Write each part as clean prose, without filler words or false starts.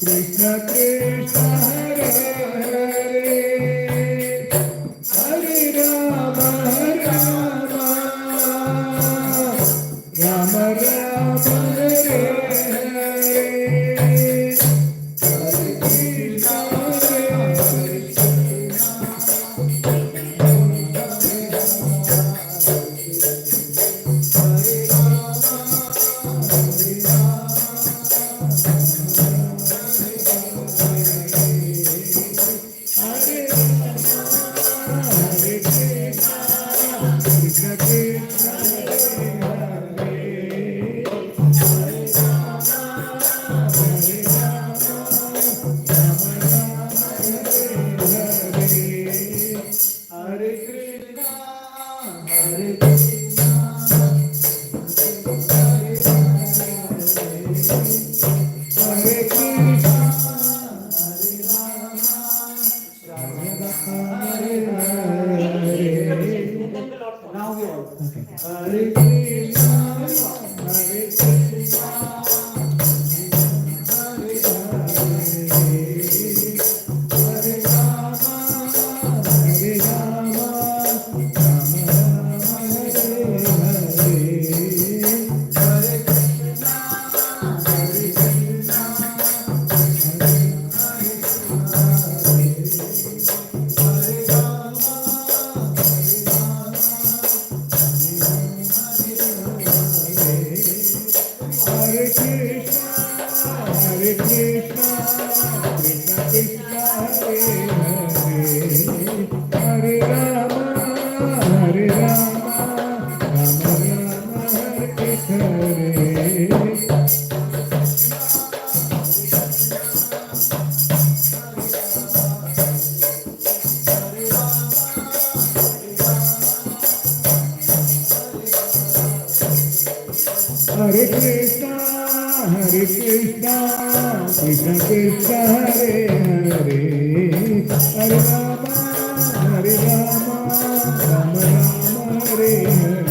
Krishna Krishna Hare Hare Hare Rama Rama Rama Rama Hare Hare Hare Krishna Hare Krishna, Hare Krishna, Krishna Krishna, Hare Hare, Hare Rama, Hare Rama, Rama Rama, Hare Hare,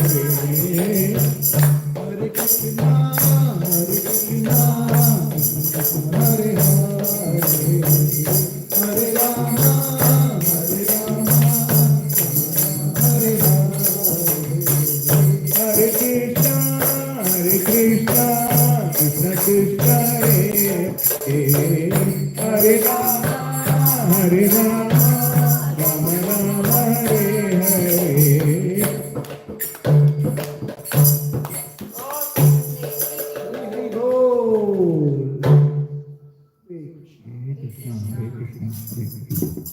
Hare Krishna, Hare Krishna, Hare Hare, Hare Rama, Hare Rama, Hare Hare, Hare Krishna. Hare Krishna, Krishna Krishna, Hare Rama, Hare Rama, Rama Rama, Hare Hare. Hare Bol. Hare Krishna, Hare Krishna, Hare Krishna.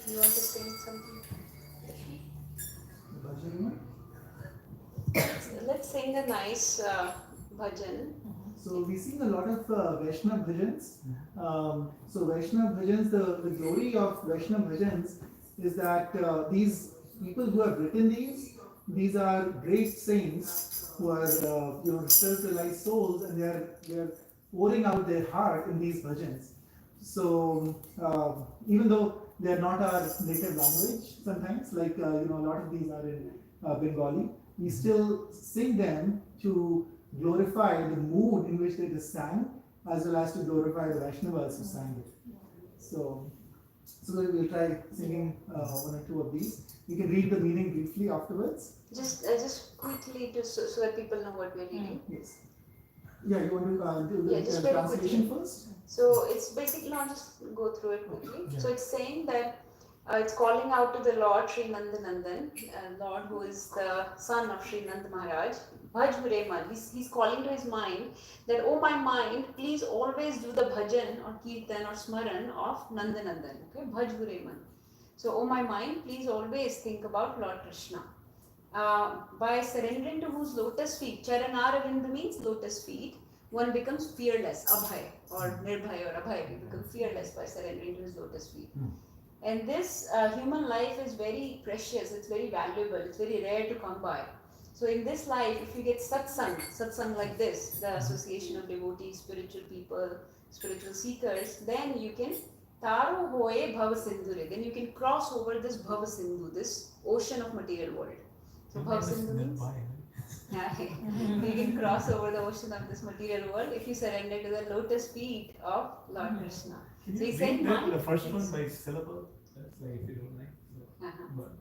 You want to say something? Let's sing a nice bhajan. So we sing a lot of Vaishnava bhajans. So Vaishnava bhajans, the glory of Vaishnava bhajans is that these people who have written these are great saints who are self-realized souls, and they are pouring out their heart in these bhajans. So even though they are not our native language, sometimes like a lot of these are in Bengali, we still sing them to glorify the mood in which they just sang, as well as to glorify the Vaishnavas who sang it. So we'll try singing one or two of these. You can read the meaning briefly afterwards. Just quickly, so that people know what we're reading. Yes. Yeah, you want to do the translation first? So it's basically, I'll just go through it quickly. Yeah. So it's saying that it's calling out to the Lord Sri Nandanandan, Lord who is the son of Sri Nand Maharaj. Bhaj Hure Man. He's calling to his mind that, oh my mind, please always do the bhajan or kirtan or smaran of Nandanandan. Okay, Bhaj Hure Man. So, oh my mind, please always think about Lord Krishna. By surrendering to whose lotus feet, Charanaravinda means lotus feet, one becomes fearless, Abhay or Nirbhay or Abhay. We become fearless by surrendering to his lotus feet. And this human life is very precious, it's very valuable, it's very rare to come by. So in this life, if you get satsang like this, the association of devotees, spiritual people, spiritual seekers, then you can Taro Hoe Bhavasindhure, then you can cross over this Bhavasindhu, this ocean of material world. So Bhavasindhu means? You can cross over the ocean of this material world if you surrender to the lotus feet of Lord Krishna. Can So you he said, read that, "Mine." the first one by syllable? That's like if you don't like. Uh-huh. But,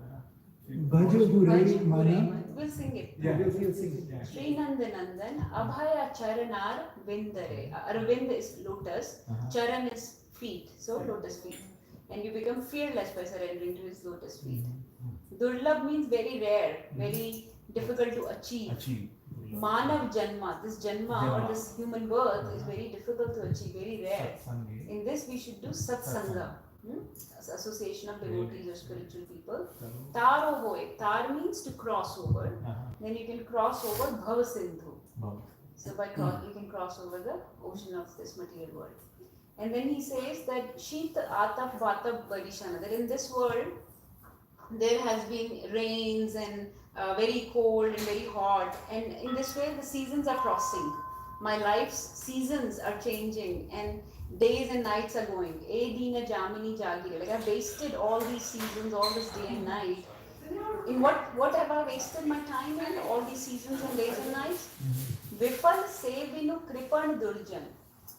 Bhaja Hure Bhaj Mana. Pure. We'll sing it. Yeah. We'll sing. Yeah. Srinandanandan Abhaya Charanar Vindare. Arvind is lotus, Charan is feet, so lotus feet. And you become fearless by surrendering to his lotus feet. Durlabh means very rare, very difficult to achieve. Achieve. Manav Janma, this Janma or this human birth is very difficult to achieve, very rare. Satsangi. In this we should do Satsanga, association of devotees or spiritual people. Taro hoy, tar means to cross over. Then you can cross over Bhava Sindhu. So by cross, you can cross over the ocean of this material world. And then he says that Shita Atap Vatap Varishana, that in this world there has been rains and very cold and very hot, and in this way the seasons are crossing. My life's seasons are changing and days and nights are going. E dina jamini jagire. Like I've wasted all these seasons, all this day and night. In what have I wasted my time in? All these seasons and days and nights? Vifal sevinu kripan durjan.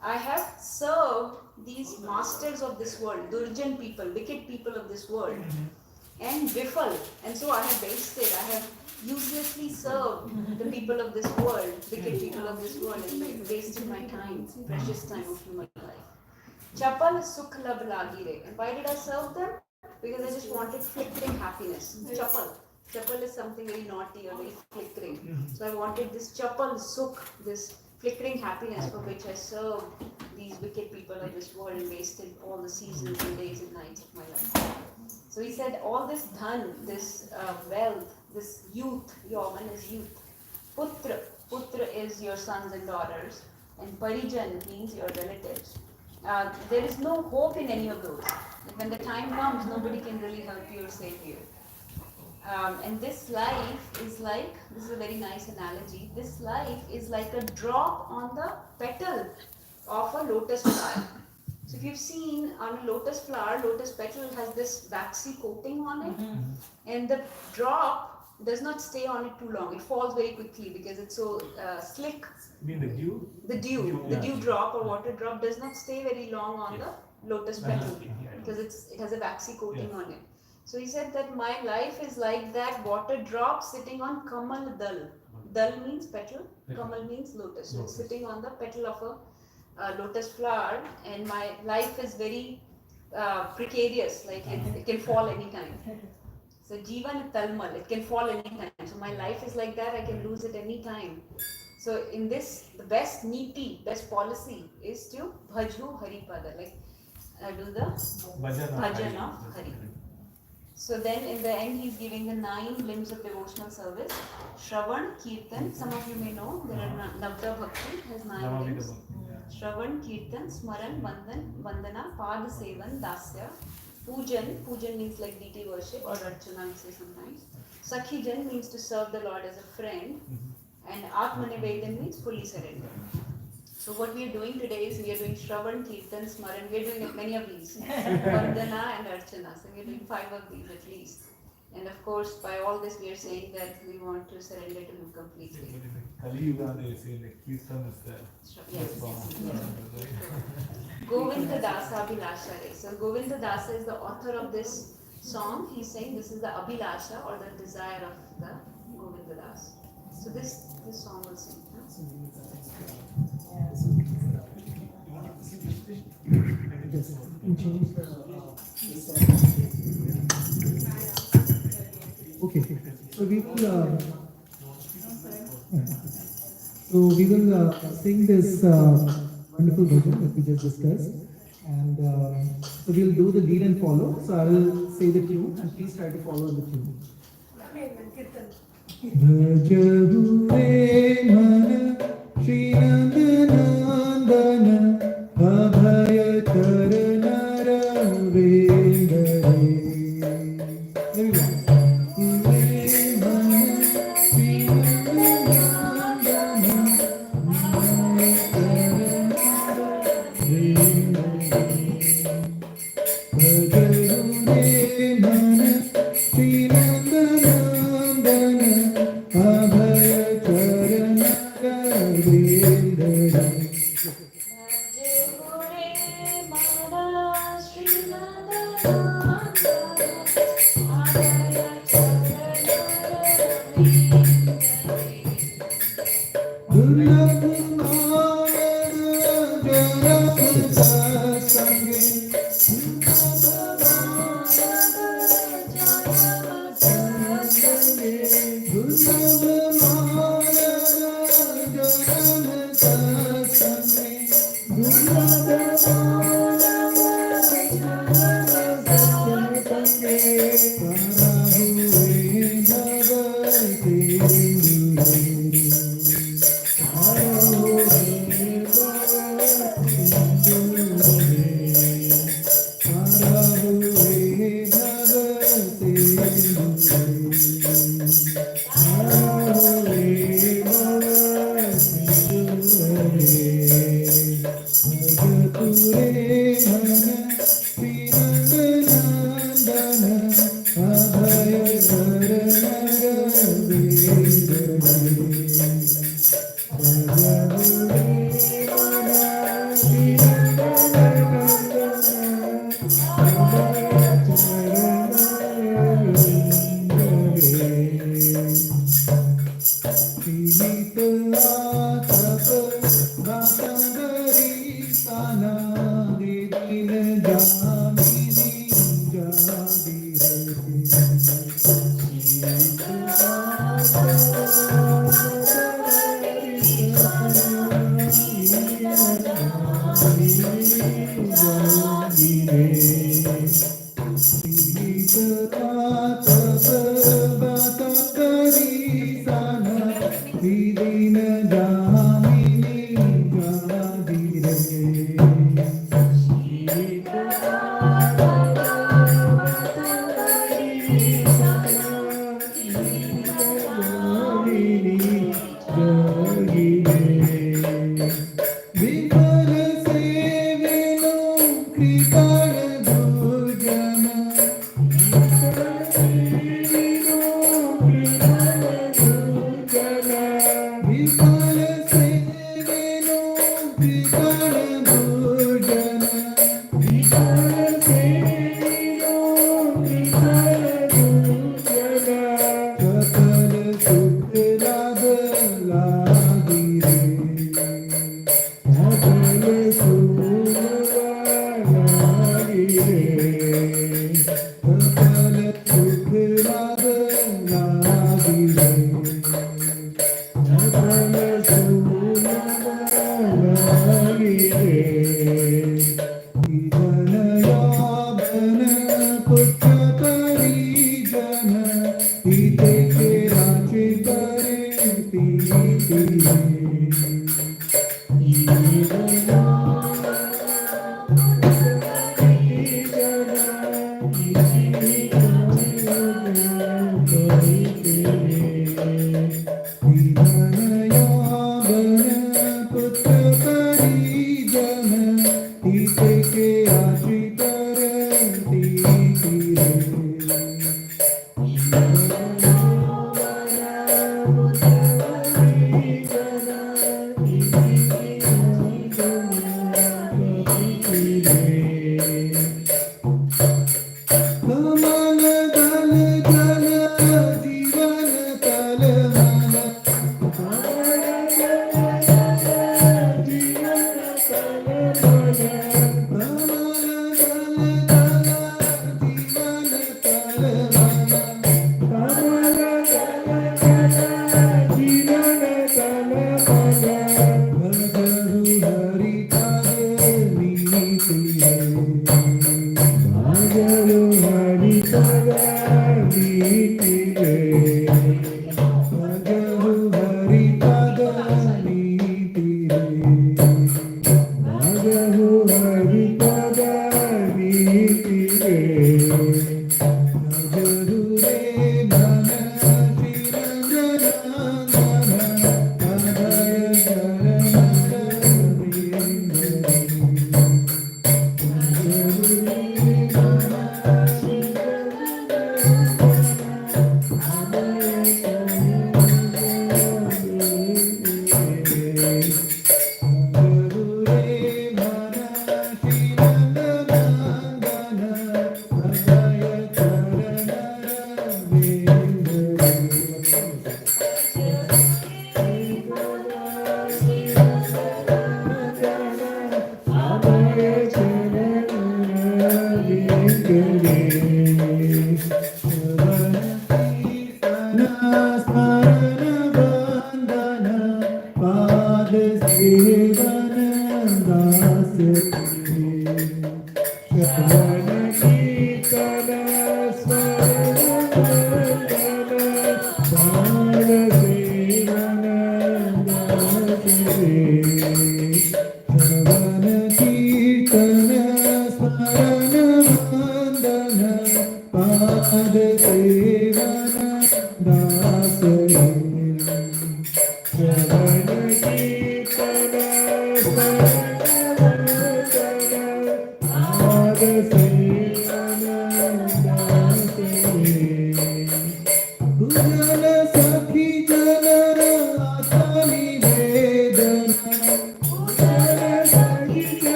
I have served these masters of this world, Durjan people, wicked people of this world, and Vifal. And so I have wasted, I have uselessly served the people of this world, wicked people of this world, and wasted my time, precious time of human life. Chapal sukh lab lagire. And why did I serve them? Because I just wanted flickering happiness. Chapal. Chapal is something very naughty or very flickering. So I wanted this chapal sukh, this flickering happiness for which I served these wicked people of this world and wasted all the seasons and days and nights of my life. So he said, all this dhan, this wealth, this youth, Yauvan is youth. Putra, putra is your sons and daughters, and parijan means your relatives. There is no hope in any of those. When the time comes, nobody can really help you or save you. And this life is like, this is a very nice analogy, this life is like a drop on the petal of a lotus flower. So if you've seen on a lotus flower, lotus petal has this waxy coating on it, and the drop does not stay on it too long. It falls very quickly because it's so slick. You mean the dew? The dew drop or water drop does not stay very long on the lotus petal because it has a waxy coating on it. So he said that my life is like that water drop sitting on kamal dal. Dal means petal, kamal means lotus. So it's sitting on the petal of a lotus flower, and my life is very precarious, like it can fall anytime. So jivan talmal, it can fall anytime. So my life is like that, I can lose it anytime. So in this, the best niti, best policy is to bhaju haripada, like do the bhajan of Hari. So then in the end he's giving the 9 limbs of devotional service. Shravan, Kirtan, some of you may know, there are Navda Bhakti, has 9 limbs. Shravan, Kirtan, Smaran, Vandana, Pada Sevan, Dasya, Pujan, Pujan means like deity worship or Archana we say sometimes. Sakhijan means to serve the Lord as a friend, and Atmanivedan means fully surrender. So what we are doing today is we are doing Shravan, Kirtan, Smaran, we are doing many of these, Vandana and Archana, so we are doing 5 of these at least. And of course by all this we are saying that we want to surrender to Him completely. Kali Yuga, they say that Kirtan is the Yes. Govinda Dasa Abhilasha Re. So Govinda Dasa is the author of this song. He's saying this is the Abhilasha or the desire of the Govinda Das. So this song will sing. Okay, so we will sing this wonderful bhajan that we just discussed, and so we'll do the lead and follow. So I will say the tune, and please try to follow the tune. Bhajahu re mana Shri Nandanandana Abhaya Charana Ravindare. There we go. Re mana Shri Nandanandana Abhaya Charana Ravindare. Bhajahu re mana Shri Nandanandana Abhaya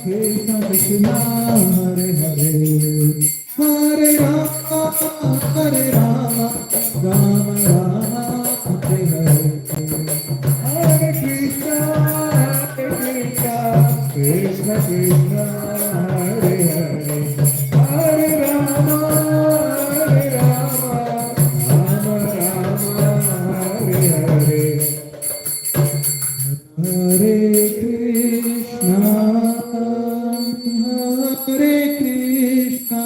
Krishna Krishna Hare Hare Hare Rama Hare Rama Rama Rama Hare Hare Hare Krishna Krishna Krishna Hare Hare Hare Rama Rama Rama Hare Hare Hare Krishna Krishna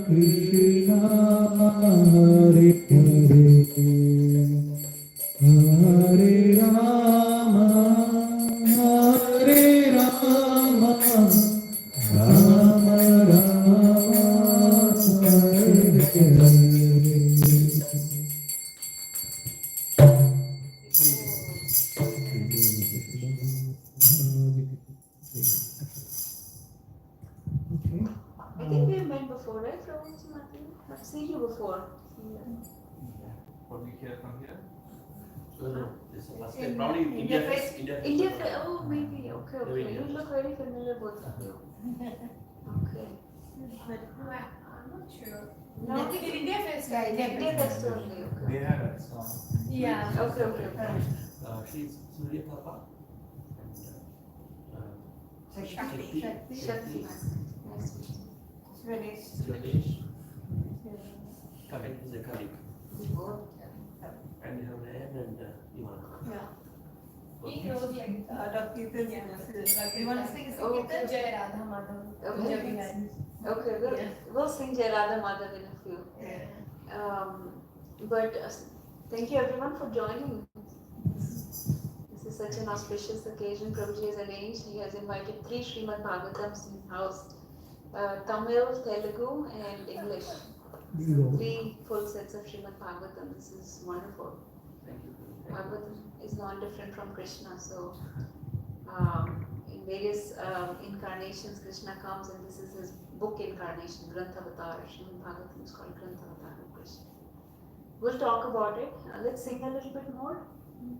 Krishna Hare Hare Hare Rama Rama Rama Hare Hare I think we have met before, right, Prabhuji Mati? I've seen you before. Probably here from here. No, this is the first time. In Probably India India Fest. India India, Fest. oh, maybe. Okay, Maybe okay. India You look very familiar, both of you. Okay. I'm not sure. No, I think in India Fest. India Fest only. They Okay. had a song. Yeah. Okay, okay. She's Surya Papa and Shakti. Shakti. Nice to meet you. Swadesh. Karan is a colleague. And her name and Ivan. He knows like a lot of people. You want to sing Oh, Kirtan? okay. Jai Radha Madhav. Okay. Punjabi Hari. Okay, we'll sing Jai Radha Madhav in a few. But thank you everyone for joining. This is such an auspicious occasion Prabhuji has arranged. He has invited 3 Srimad Bhagavatams in his house. Tamil, Telugu and English. 3 full sets of Srimad Bhagavatam. This is wonderful. Thank you. Bhagavatam is not different from Krishna. So in various incarnations Krishna comes and this is his book incarnation, Grantavatar. Srimad Bhagavatam is called Grantavatar of Krishna. We'll talk about it. Let's sing a little bit more. I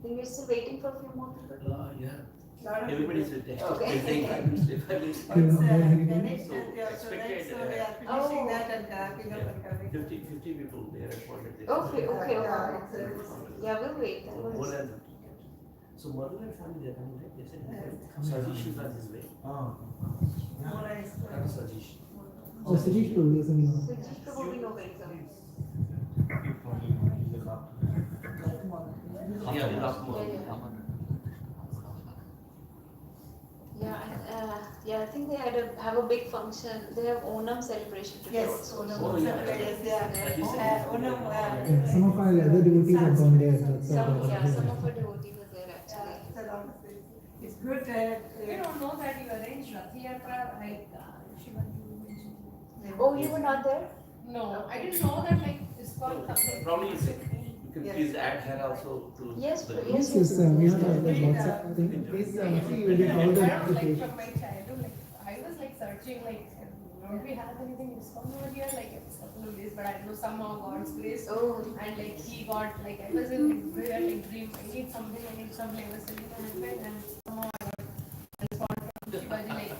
think we're still waiting for a few more people. Yeah. Everybody's with text. Okay. They think 5 minutes, 5 minutes. Ganesh So and they also right, expected, so they are Oh. finishing that and people are coming. 50 people they responded. They Okay, okay, Yeah, okay. it's- Yeah, we'll wait. More than 50. So Madhu and family they are coming, right? They said Sajish is on his way. More is- That is Sajish. Oh, Sajish told us. So just probably no very come. Yeah, the last month. Yeah, I think they have a big function. They have Onam celebration today Yes, also. Onam. Oh, yeah. Yes, yeah. Like you said. Onam. Some of our other devotees have gone there. That's Some all. of our devotees are there actually. It's a lot of things. It's good. We don't know that you arranged Rath Yatra like Shivaji mentioned. Oh, you were not there? No, I didn't know that like it's called something. Probably you can please add her also to Yes, the yes. Yes, we have the WhatsApp thing. Please see, you will get all the I don't like notifications. from my childhood, like I was like searching like don't we have anything in ISKCON over here? Like it's a couple of days, but I know somehow God's grace. Oh, And like he got like I was in like prayer like dream. I need some flavor in my husband and somehow I got a response from Shivaji like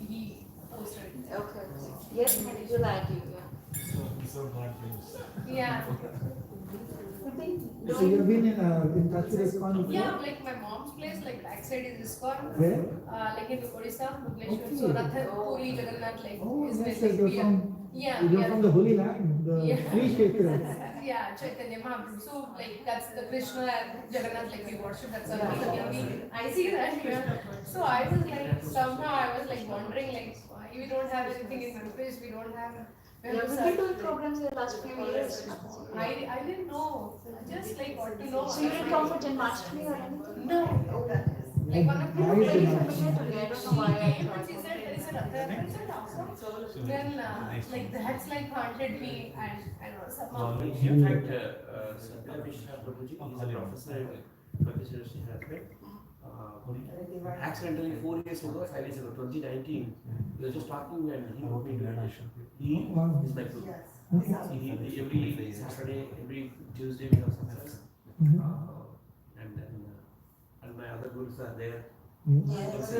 he posted it. okay. Yes, we'll add you. So God knows. Yeah. We've been So you have doing. been in touch with ISKCON? Yeah, like my mom's place, like backside is ISKCON. Where? Like in Odisha, Bhubaneswar. Okay. So Ratha Puri Jagannath, like Oh, is yes, where yes, like you're we are. from, Yeah, you're from the Holy Land, the Yeah. free Kshetra. Yeah, Chaitanya Mahaprabhu. So like that's the Krishna and Jagannath, like we worship. That's a I see that. Yeah. So I was like somehow I was like wondering like why we don't have anything in Memphis. We don't have. Yeah, we've been doing programs in the last few years. I didn't know. Just like what to know. So you didn't come for Janmashtami or anything? No. Like one of the Why is Very it familiar not? to me. I don't know why I She tried. said there is a Ratha Yatra. I said awesome. Then like that's like haunted me and I don't know somehow. In fact, Satya Mishra Prabhuji is a professor in Professor Srihasbet. Accidentally 4 years ago, 5 years ago, 2019, we were just talking and he wrote me meditation. He is my guru. Every Saturday, every Tuesday we have success. And then and my other gurus are there. Yes.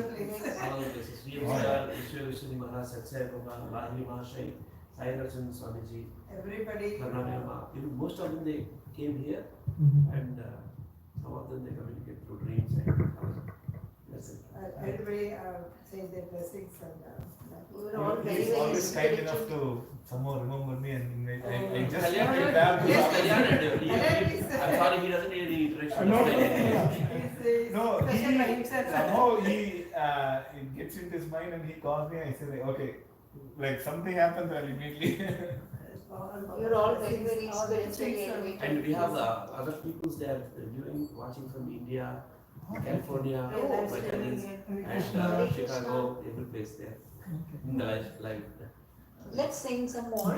All the places. We have Vishnu Maharaj, Satsai Baba, Lahiri Mahashai, Sai Rachan Swamiji, Everybody. Karnataka. Most of them they came here, and some of them they communicate through dreams and that's it. Everybody say their blessings and We were all very, He's very always kind enough spiritual. to somehow remember me and invite. I just Kalyan, feel bad to yes, ask him. Kalyan, I'm sorry, he doesn't need any interaction. No, he's No, special by himself. somehow it gets into his mind and he calls me and I say like, okay, like something happens, I'll immediately. You're all very, very spiritually elevated. And we have other peoples there viewing, watching from India, California, Oh, that's my really cousins, good. and Chicago, every place there. In the live. Let's sing some more.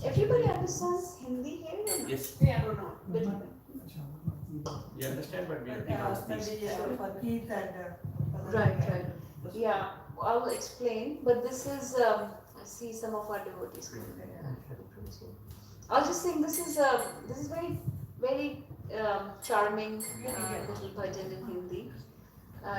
Everybody understands Hindi here? Or Yes, Yeah. or not? Little bit. we understand, but we Maybe don't speak. for Keith and. Right. Yeah, I'll explain, but this is, I see some of our devotees. I'll just sing, this is very, very charming little bhajan in Hindi.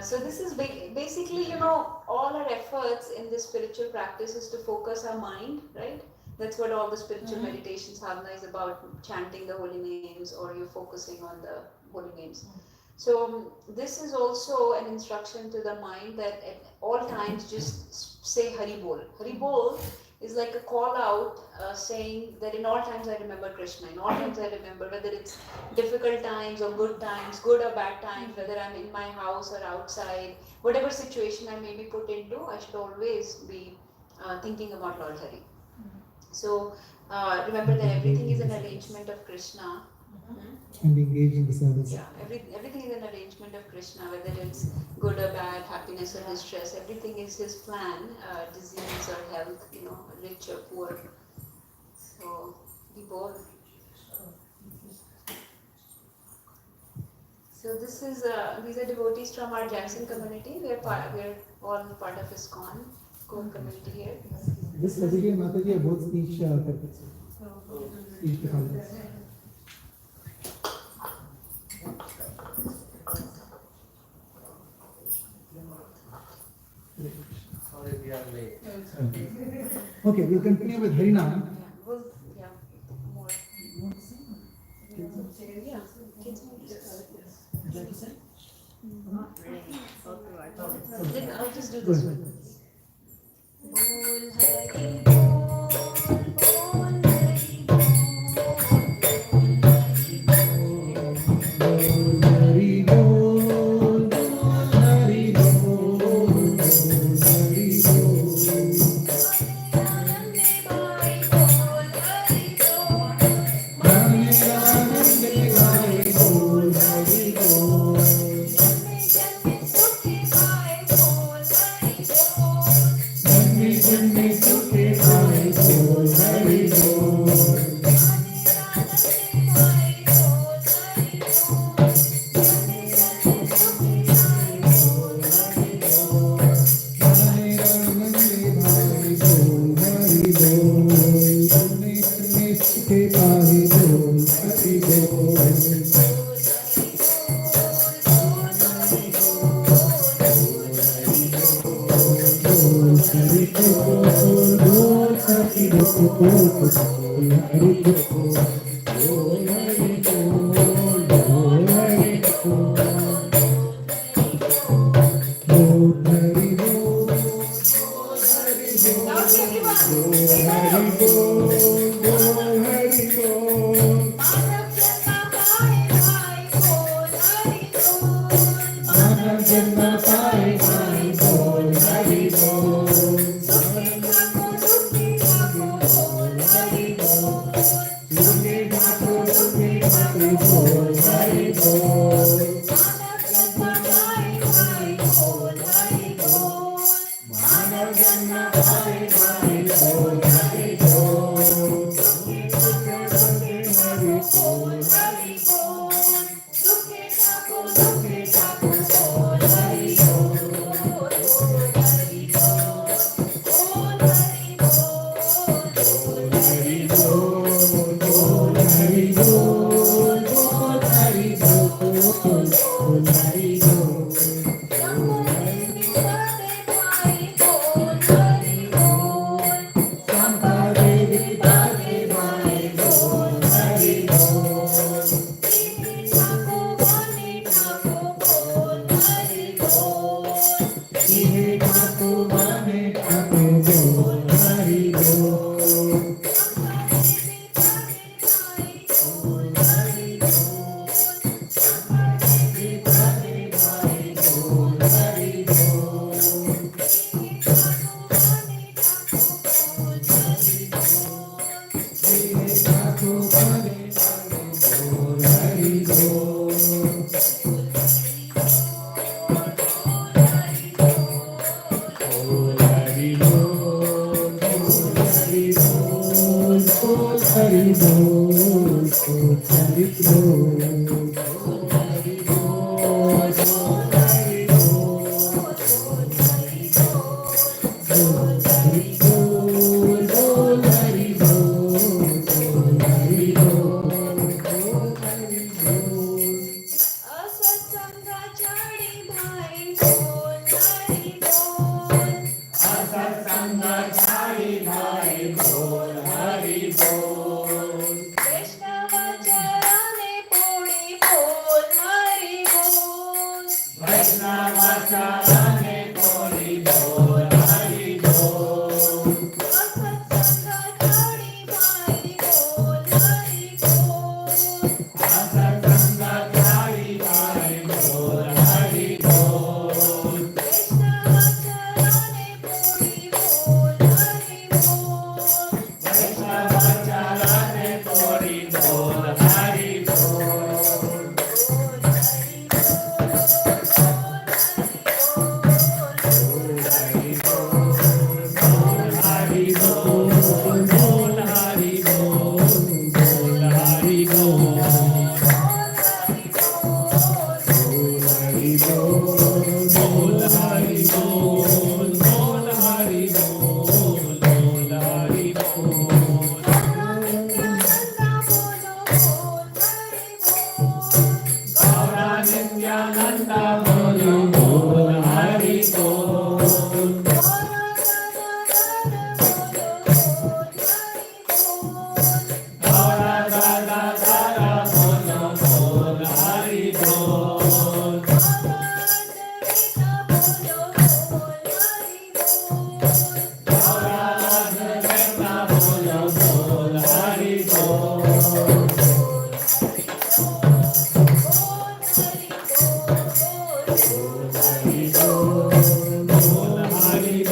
So this is basically, all our efforts in this spiritual practice is to focus our mind, right? That's what all the spiritual meditations, sadhana is about, chanting the holy names or you're focusing on the holy names. So this is also an instruction to the mind that at all times just say Hari Bol. Hari Bol is like a call out saying that in all times I remember Krishna, in all times I remember, whether it's difficult times or good times, good or bad times, whether I'm in my house or outside, whatever situation I may be put into, I should always be thinking about Lord Hari. So remember that everything is an arrangement of Krishna. And engage in the service. Yeah, everything is an arrangement of Krishna, whether it's good or bad, happiness or distress, everything is his plan, disease or health, rich or poor. So, be bold. So these are devotees from our Jackson community. We're all part of ISKCON core community here. This particular Mataji are both speech therapists. Speech pathologists. Sorry, we are late. Okay, we'll continue with Harinam. More. Yeah, kids may discuss. Then I'll just do this one. Bol Hari Bol, Bol Hari Hari Bol, Hari Bol, Hari Hari Bol. Hari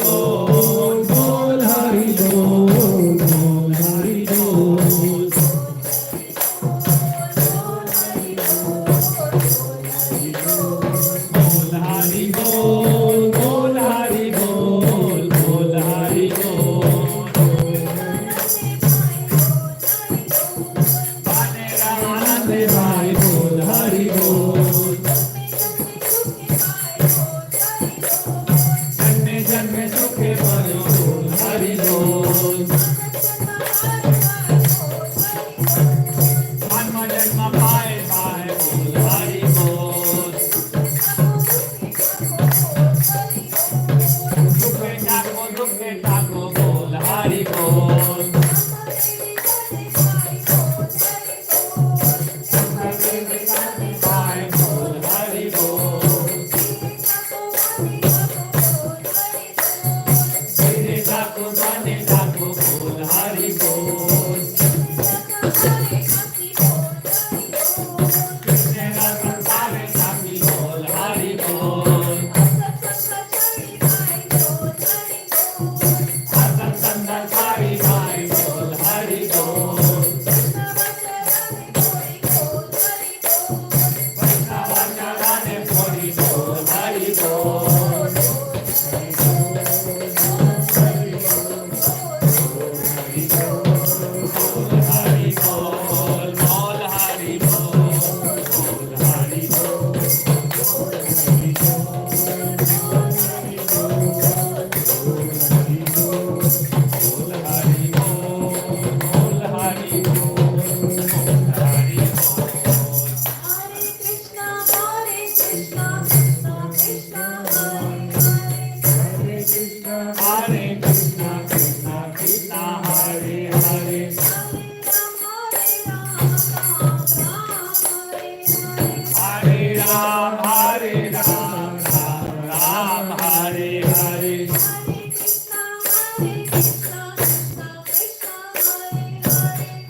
Hare Hare.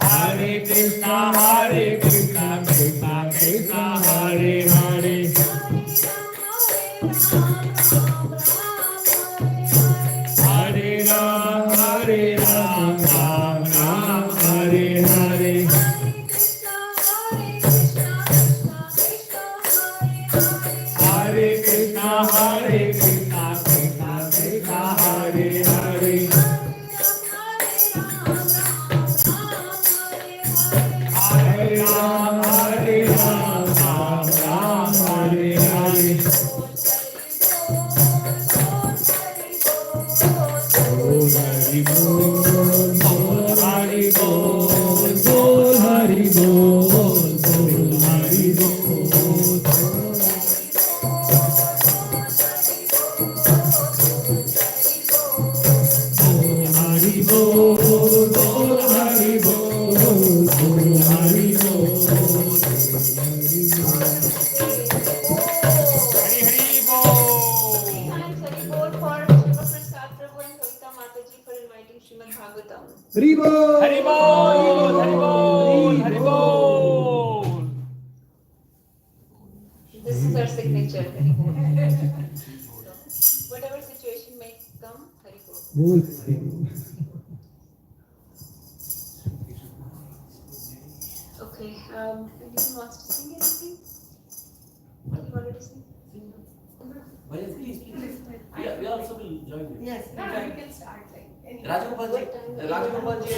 Hare Krishna, Hare Krishna, Krishna Krishna, Hare Hare. Hare Ram, Hare Ram, Ram Ram, Hare Hare. Hare Krishna, Hare Krishna, Krishna Krishna, Hare Hare. Hare Ram, Hare Ram, Ram Ram, Hare Hare. Bol Hari Bol, Bol Hari Bol, Bol Hari Bol, Bol Hari Bol. Hari Bol, Bol Hari Bol, Bol Hari Bol. Hari Hari Bol. Thanks, Hari Bol, for Shiva Prasad Prabhu and Kavita Mataji for inviting Srimad Bhagavatam. Hari Bol! Hari Bol, Hari Bol, Hari Bol. This is our signature, Hari Bol. So, whatever situation may come, Hari Bol. Bol. Okay, anyone wants to sing anything? You wanted to sing? Bhajan, please. We also will join you. Yes. No, no, you can start like any. Rajagopalji, Rajagopalji,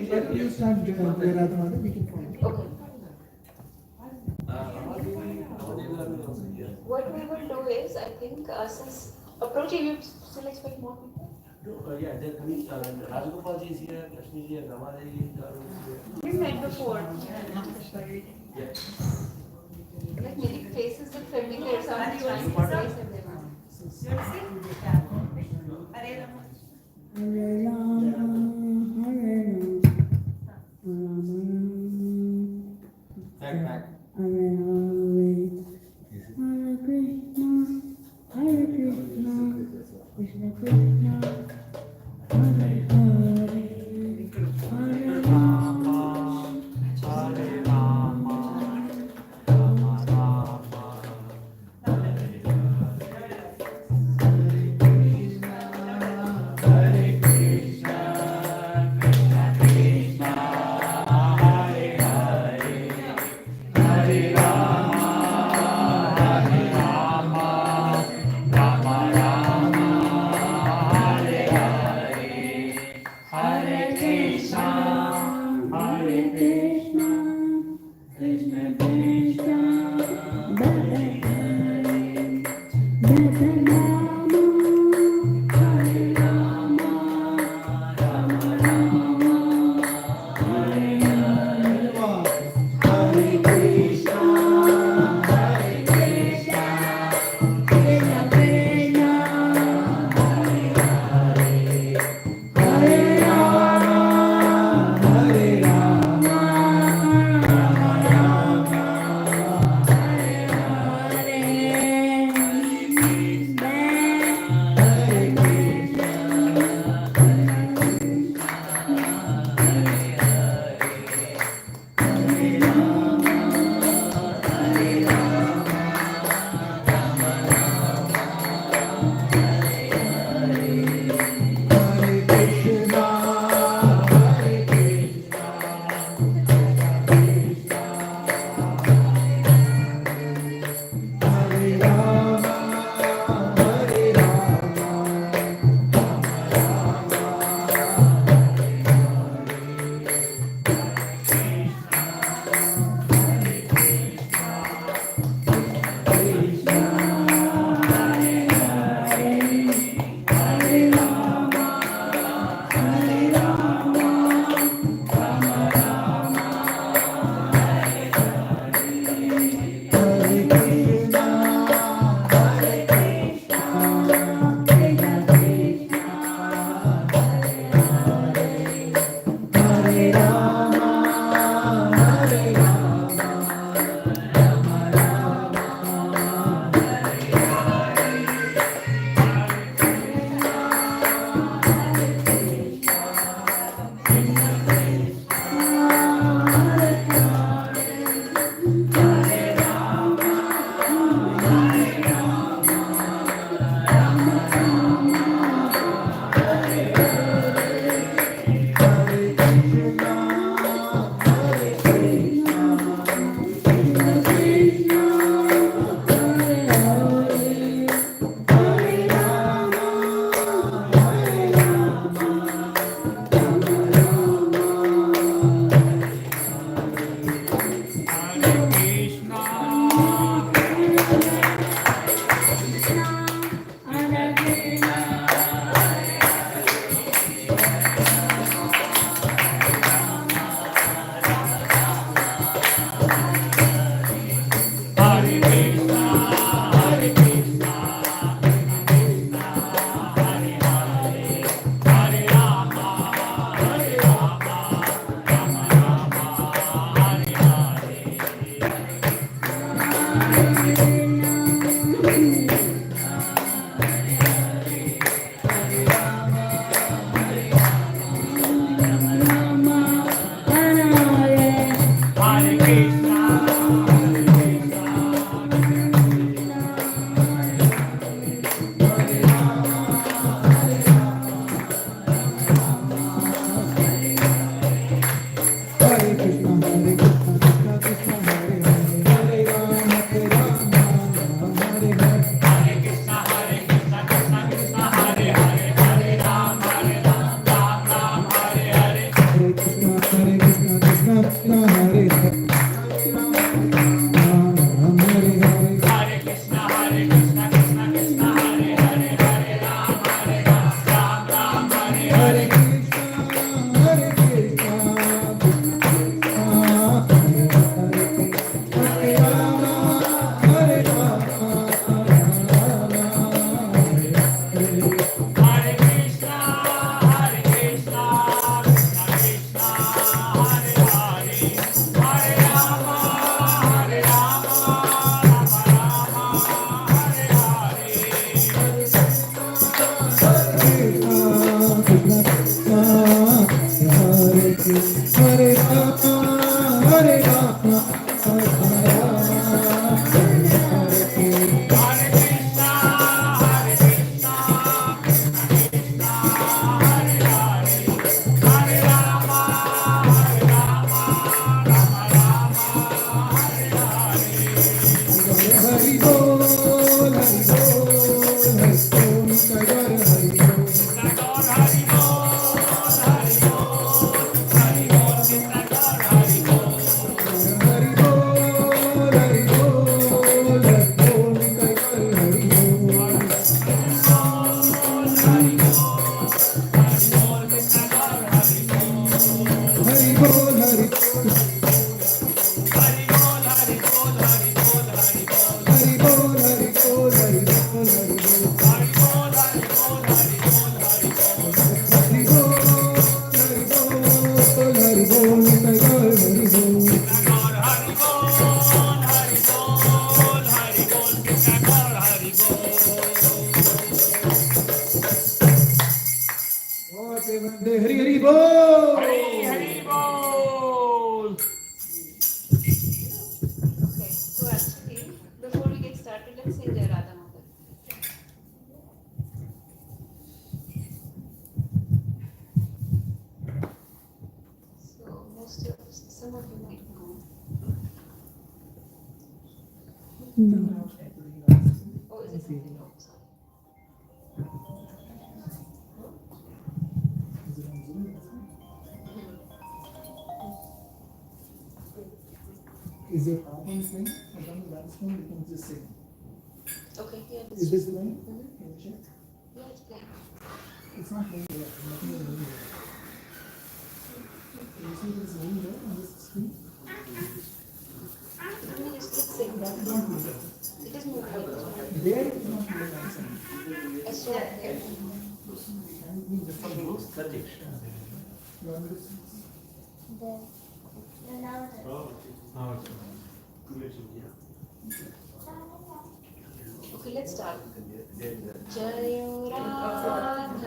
When you start Radhamada, we can follow. Okay. What we will do is, I think, since approaching, you still expect more people? Yeah, they're coming. Rajagopalji is here, Krishniji and Ramadevi are here. We met before. Yeah. Like many faces look familiar, so I'm trying to place everyone. You want to sing? Hare Rama. Hare Rama, Hare Rama, Back, back. Hare Hare, Hare Krishna, Krishna Krishna, Hare Hare, Hare Rama, Hare Rama, Rama Rama, Hare Hare Krishna, Krishna Krishna, Hare Hare, Hare Rama, Hare Rama, Rama Rama, Hare Okay, so actually, before we get started, let's sing Jai Radha Mother. So some of you might know. No. Oh, is it something? Oh, sorry. Is your PowerPoint playing? I don't know that's one, you can just sing. Okay, yeah. Is this playing? Mhm. Can you check? Yeah, it's playing. It's not playing yet. Nothing is moving yet. Can you see this moving there on this screen? Let's sing. That is not moving. It is moving. There it is not moving, I'm saying. I saw it here. Can you move this one? You want me to see? Okay, let's start. Jayo Radha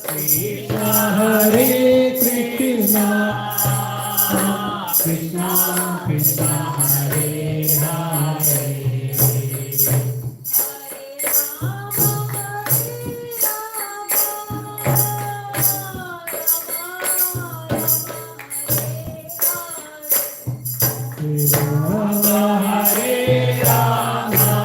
Krishna Hare Krishna, Krishna Krishna Hare Hare, Rama Hare Rama,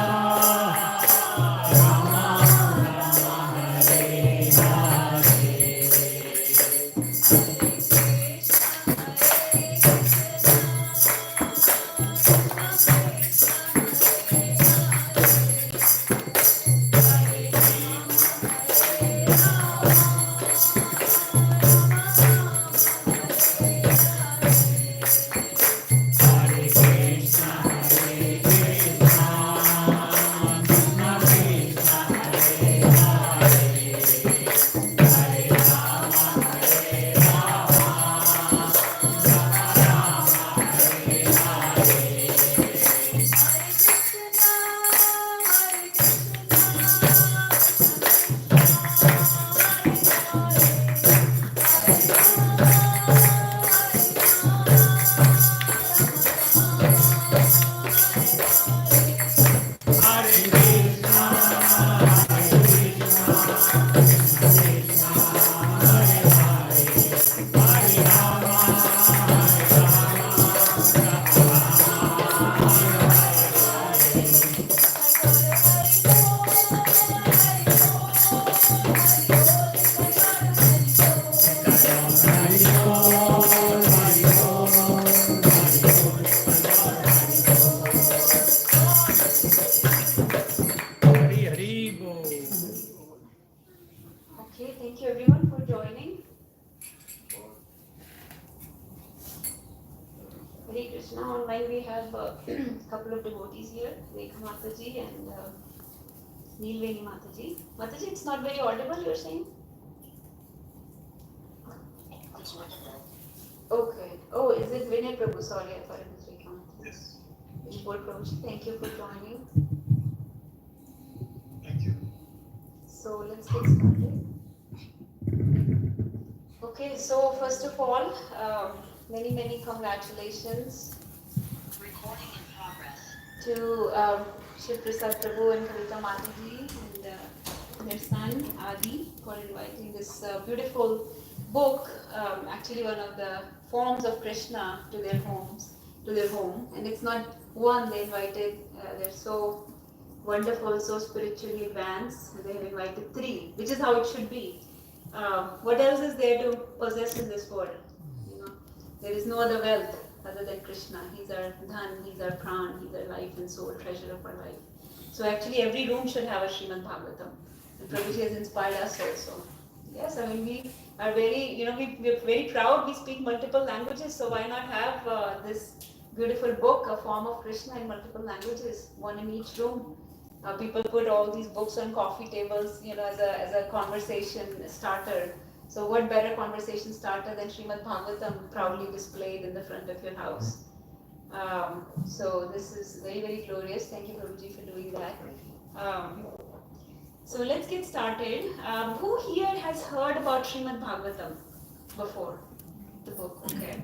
Hari Hari Bol. Okay, thank you everyone for joining. Hare Krishna. Online we have a couple of devotees here, Rekha Mataji and Neelveni Mataji. Mataji, it's not very audible, you're saying? Okay. Oh, is it Vinay Prabhu? Sorry, I thought it was Rekha Mataji. Yes. Unported Prabhuji, thank you for joining. Thank you. So let's get started. Okay, so first of all, many congratulations to Shiv Prasad Prabhu and Kavita Mataji and their son Adi for inviting this beautiful book, actually one of the forms of Krishna to their home. And it's not one they invited, they're so wonderful, so spiritually advanced. They have invited 3, which is how it should be. What else is there to possess in this world? You know, there is no other wealth other than Krishna. He's our dhan, he's our pran, he's our life and soul, treasure of our life. So actually every room should have a Srimad Bhagavatam. And Prabhuji has inspired us also. Yes, I mean we are very, we're very proud. We speak multiple languages, so why not have this beautiful book, a form of Krishna in multiple languages, one in each room. People put all these books on coffee tables, as a conversation starter. So what better conversation starter than Srimad Bhagavatam proudly displayed in the front of your house? So this is very glorious. Thank you, Prabhuji, for doing that. So let's get started. Who here has heard about Srimad Bhagavatam before? The book, okay.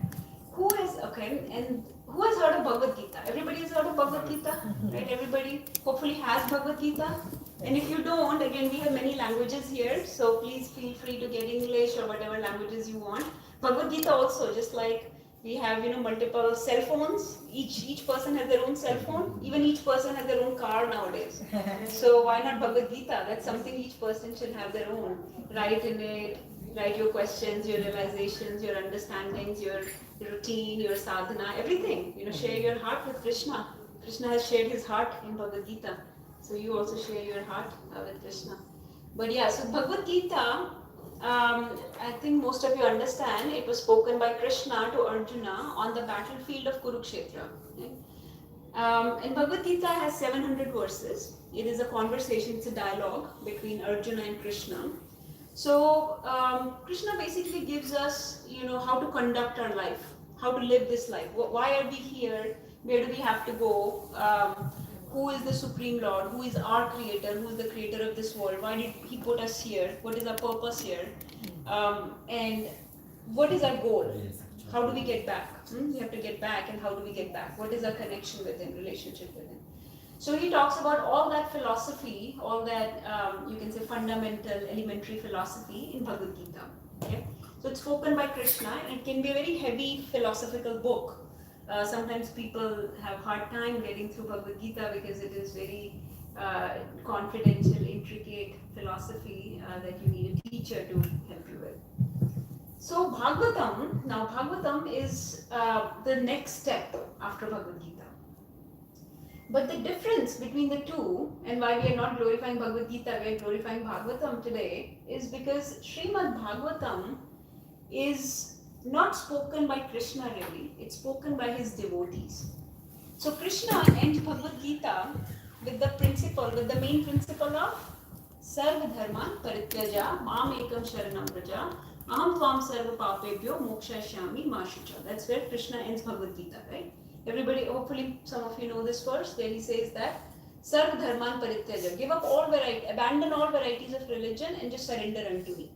Who has heard of Bhagavad Gita? Everybody has heard of Bhagavad Gita, right? Everybody hopefully has Bhagavad Gita. And if you don't, again, we have many languages here, so please feel free to get English or whatever languages you want. Bhagavad Gita also, just like we have, multiple cell phones. Each person has their own cell phone. Even each person has their own car nowadays. So why not Bhagavad Gita? That's something each person should have their own. Write in it, write your questions, your realizations, your understandings, your routine, your sadhana, everything. Share your heart with Krishna. Krishna has shared his heart in Bhagavad Gita. So you also share your heart with Krishna. But yeah, so Bhagavad Gita, I think most of you understand, it was spoken by Krishna to Arjuna on the battlefield of Kurukshetra. Right? And Bhagavad Gita has 700 verses. It is a conversation, it's a dialogue between Arjuna and Krishna. So Krishna basically gives us, how to conduct our life, how to live this life. Why are we here? Where do we have to go? who is the Supreme Lord, who is our creator, who is the creator of this world, why did he put us here, what is our purpose here, and what is our goal, how do we get back? We have to get back, and how do we get back? What is our connection with him, relationship with him? So he talks about all that philosophy, all that you can say fundamental, elementary philosophy in Bhagavad Gita. Okay? So it's spoken by Krishna, and it can be a very heavy philosophical book. Sometimes people have hard time getting through Bhagavad Gita because it is very confidential, intricate philosophy that you need a teacher to help you with. So Bhagavatam is the next step after Bhagavad Gita. But the difference between the two, and why we are not glorifying Bhagavad Gita, we are glorifying Bhagavatam today, is because Srimad Bhagavatam is not spoken by Krishna really, it's spoken by his devotees. So Krishna ends Bhagavad Gita with the main principle of Sarva Dharman Parityaja Mam Ekam Sharanam Vraja Aham Tvam Sarva Papebhyo Mokshayashyami Ma Shucha. That's where Krishna ends Bhagavad Gita, right? Everybody, hopefully some of you know this verse where he says that Sarva Dharman Parityaja, give up all variety, abandon all varieties of religion and just surrender unto me.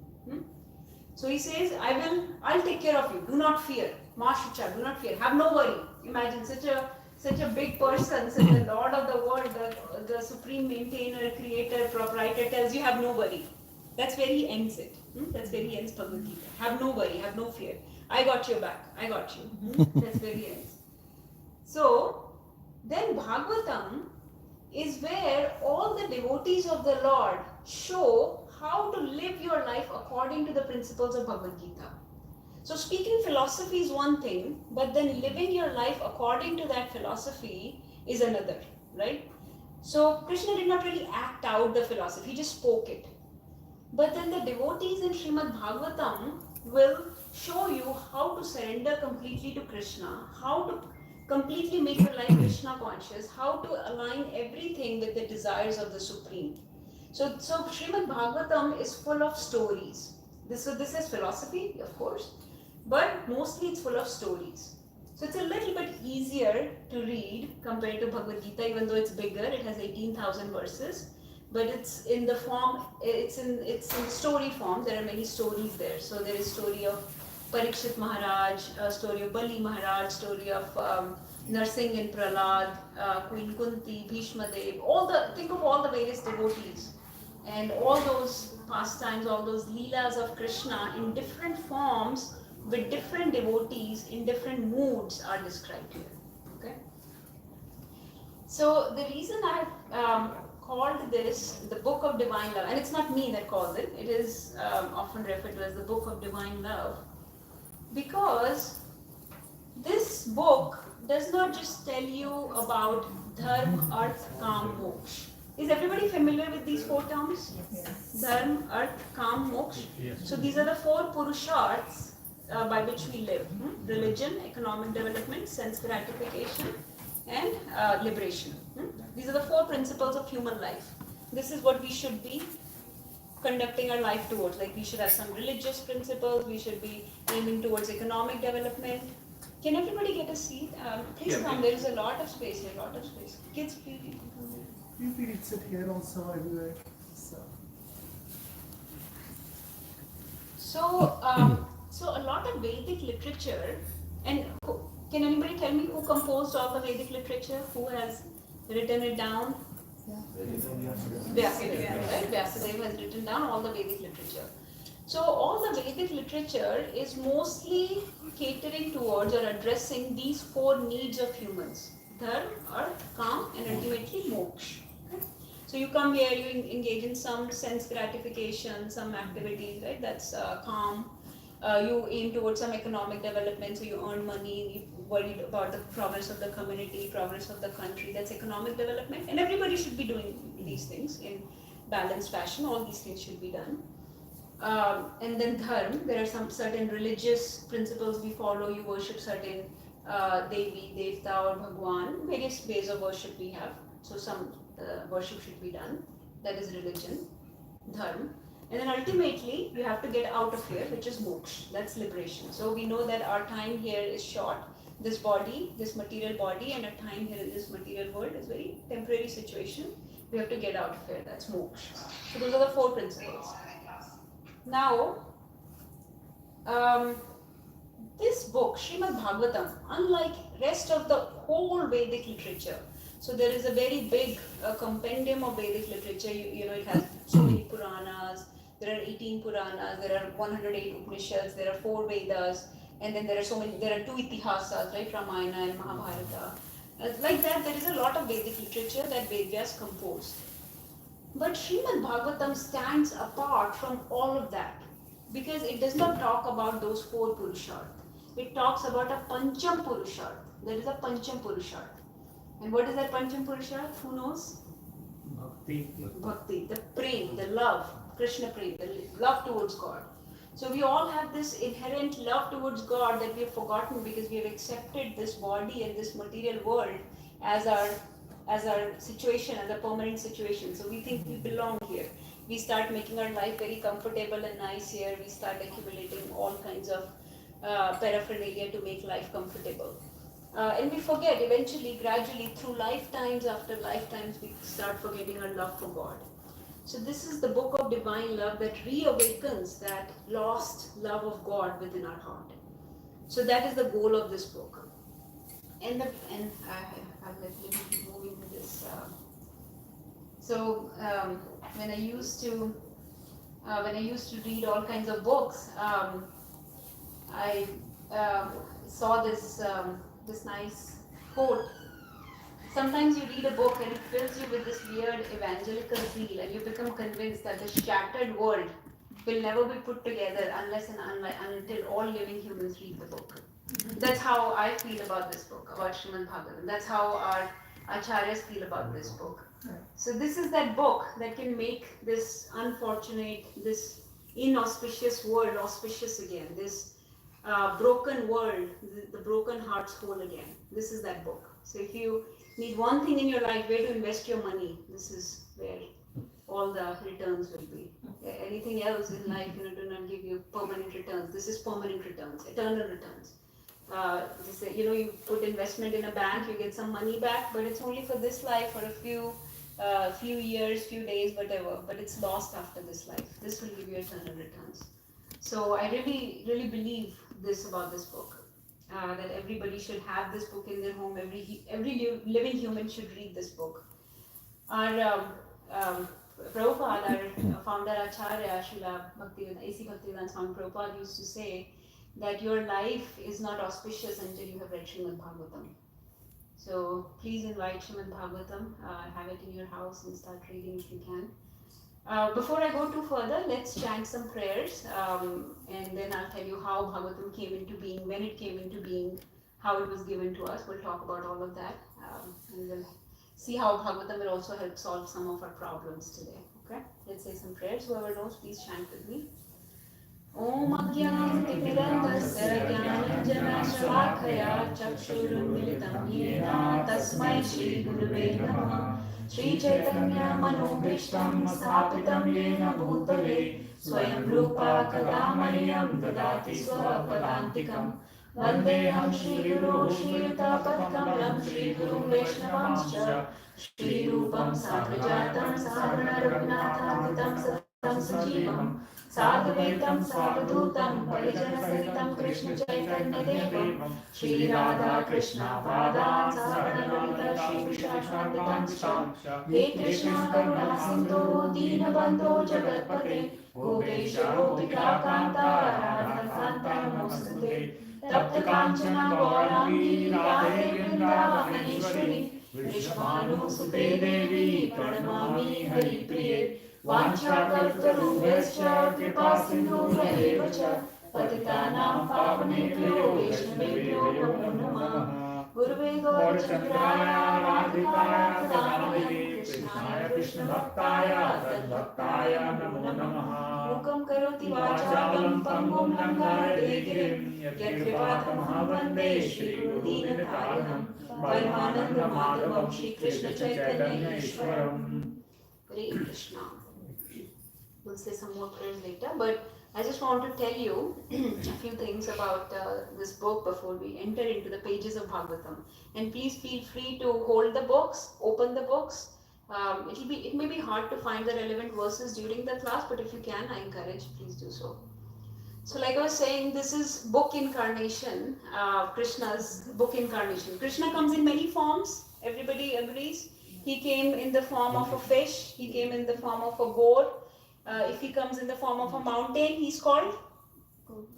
So he says, I'll take care of you. Do not fear. Ma Shucha, do not fear. Have no worry. Imagine such a big person, such a Lord of the world, the supreme maintainer, creator, proprietor tells you have no worry. That's where he ends it. That's where he ends Bhagavad Gita. Have no worry, have no fear. I got your back. I got you. That's where he ends. So then Bhagavatam is where all the devotees of the Lord show how to live your life according to the principles of Bhagavad Gita. So speaking philosophy is one thing, but then living your life according to that philosophy is another, right? So Krishna did not really act out the philosophy, he just spoke it. But then the devotees in Srimad Bhagavatam will show you how to surrender completely to Krishna, how to completely make your life Krishna conscious, how to align everything with the desires of the Supreme. So Srimad Bhagavatam is full of stories. This is philosophy, of course, but mostly it's full of stories. So it's a little bit easier to read compared to Bhagavad Gita, even though it's bigger. It has 18,000 verses, but it's in the form, it's in story form. There are many stories there. So there is story of Parikshit Maharaj, story of Bali Maharaj, story of Narsingh and Prahlad, Queen Kunti, Bhishma Dev, think of all the various devotees and all those pastimes, all those leelas of Krishna in different forms with different devotees in different moods are described here. Okay. So the reason I've called this the Book of Divine Love, and it's not me that calls it, it is often referred to as the Book of Divine Love, because this book does not just tell you about Dharma, Arth, Kam, Moksha. Is everybody familiar with these four terms? Yes. Dharma, Arth, Kam, Moksha. Yes. So these are the four Purusharths by which we live. Religion, economic development, sense gratification, and liberation. These are the four principles of human life. This is what we should be conducting our life towards. Like we should have some religious principles, we should be aiming towards economic development. Can everybody get a seat? Please come, there is a lot of space here, Kids, please. You can sit here also everywhere. So a lot of Vedic literature, and can anybody tell me who composed all the Vedic literature? Who has written it down? Vyasadeva, right? Vyasadeva has written down all the Vedic literature. So all the Vedic literature is mostly catering towards or addressing these four needs of humans: Dharma, Arth, Kam, and ultimately Moksha. Okay? So you come here, you engage in some sense gratification, some activities, right? That's Kam. You aim towards some economic development, so you earn money, you worry about the progress of the community, progress of the country. That's economic development, and everybody should be doing these things in balanced fashion. All these things should be done. And then Dharma, there are some certain religious principles we follow. You worship certain Devi, Devta or Bhagwan, various ways of worship we have. So some worship should be done. That is religion, Dharma. And then ultimately, you have to get out of here, which is moksha, that's liberation. So we know that our time here is short. this body, this material body, and a time here in this material world is very temporary situation. We have to get out of here. That's moksha. So those are the 4 principles. Now, this book, Srimad Bhagavatam, unlike rest of the whole Vedic literature, so there is a very big compendium of Vedic literature. You know, it has so many Puranas. There are 18 Puranas. There are 108 Upanishads. There are 4 Vedas, and then there are so many. There are 2 Itihasas, right, Ramayana and Mahabharata. Like that, there is a lot of Vedic literature that Vedas composed. But Srimad Bhagavatam stands apart from all of that because it does not talk about those 4 Purusharth. It talks about a Pancham Purusharth. There is a Pancham Purusharth. And what is that Pancham Purusharth? Who knows? Bhakti. Bhakti, the prem, the love, Krishna prem, the love towards God. So we all have this inherent love towards God that we have forgotten because we have accepted this body and this material world as our situation, as a permanent situation. So we think we belong here. We start making our life very comfortable and nice here. We start accumulating all kinds of paraphernalia to make life comfortable. And we forget eventually, gradually, through lifetimes after lifetimes, we start forgetting our love for God. So this is the book of divine love that reawakens that lost love of God within our heart. So that is the goal of this book. And I'll let you keep moving with this. When I used to read all kinds of books, I saw this nice quote. Sometimes you read a book and it fills you with this weird evangelical zeal, and you become convinced that the shattered world will never be put together unless and until all living humans read the book. That's how I feel about this book, about Srimad Bhagavatam. That's how our acharyas feel about this book. So this is that book that can make this unfortunate, this inauspicious world auspicious again. This broken world, the broken hearts whole again. This is that book. So if you need one thing in your life, where to invest your money, this is where all the returns will be. Anything else in life, do not give you permanent returns. This is permanent returns, eternal returns. You put investment in a bank, you get some money back, but it's only for this life, for a few years, few days, whatever. But it's lost after this life. This will give you eternal returns. So I really, really believe this about this book. That everybody should have this book in their home. Every living human should read this book. Our Prabhupada, our founder Acharya, Srila A.C. Bhaktivedanta Swami Prabhupada used to say that your life is not auspicious until you have read Srimad Bhagavatam. So please invite Srimad Bhagavatam, have it in your house and start reading if you can. Before I go too further, let's chant some prayers, and then I'll tell you how Bhagavatam came into being, when it came into being, how it was given to us. We'll talk about all of that, and we'll see how Bhagavatam will also help solve some of our problems today. Okay? Let's say some prayers. Whoever knows, please chant with me. Om Ajnanatimirandasya Jnananjana Chakshurunmilitam Yena Tasmai Shri Gurave Namaha. Shri Chaitanya Manobhishtam Sthapitam Yena Bhutale Swayam Rupa Kadamahyam Dadati Swapadantikam Vandeham Shri Guru Shri Tapadkamalam Shri Guru Vaishnavamscha Shri Rupam Sagrajatam Sadhana Raghunathantitam Satam Sajivam Sadhvaitam Sadhutam Parijana Sahitam Krishna Chaitanya Devam Shri Radha Krishna Padan Sadhana Lalita Shri Vishashantitam He Krishna Karuna Sindhu Dina Bandho Jagatpate Gopesha Gopika Kanta Radha Kanta Namostate Tapta Kanchana Gaurangi Radhe Vrindavaneshwari Vishvanu Sute Devi Pranamami Hari Priye Vanchakalparubhascha Kripa Sindhu Cha Patitanam Pavanebhyo Vaishnavebhyo Namo Namah Gurave Gaurachandraya Radhikaya Tadamani Krishnaya Krishna Bhaktaya Tadbhaktaya Namo Namah Mukam Karoti Vachalam Pangum Langaya Degirim Yatkripatam Vande Shri Guru Dinatayanam Paramananda Madhavam Shri Krishna Chaitanya Ishwaram. Hare Krishna. We'll say some more prayers later, but I just want to tell you a few things about this book before we enter into the pages of Bhagavatam. And please feel free to hold the books, open the books. It may be hard to find the relevant verses during the class, but if you can, I encourage, please do so. So like I was saying, this is book incarnation, Krishna's book incarnation. Krishna comes in many forms, everybody agrees. He came in the form of a fish, he came in the form of a boar. If he comes in the form of a mountain, he's called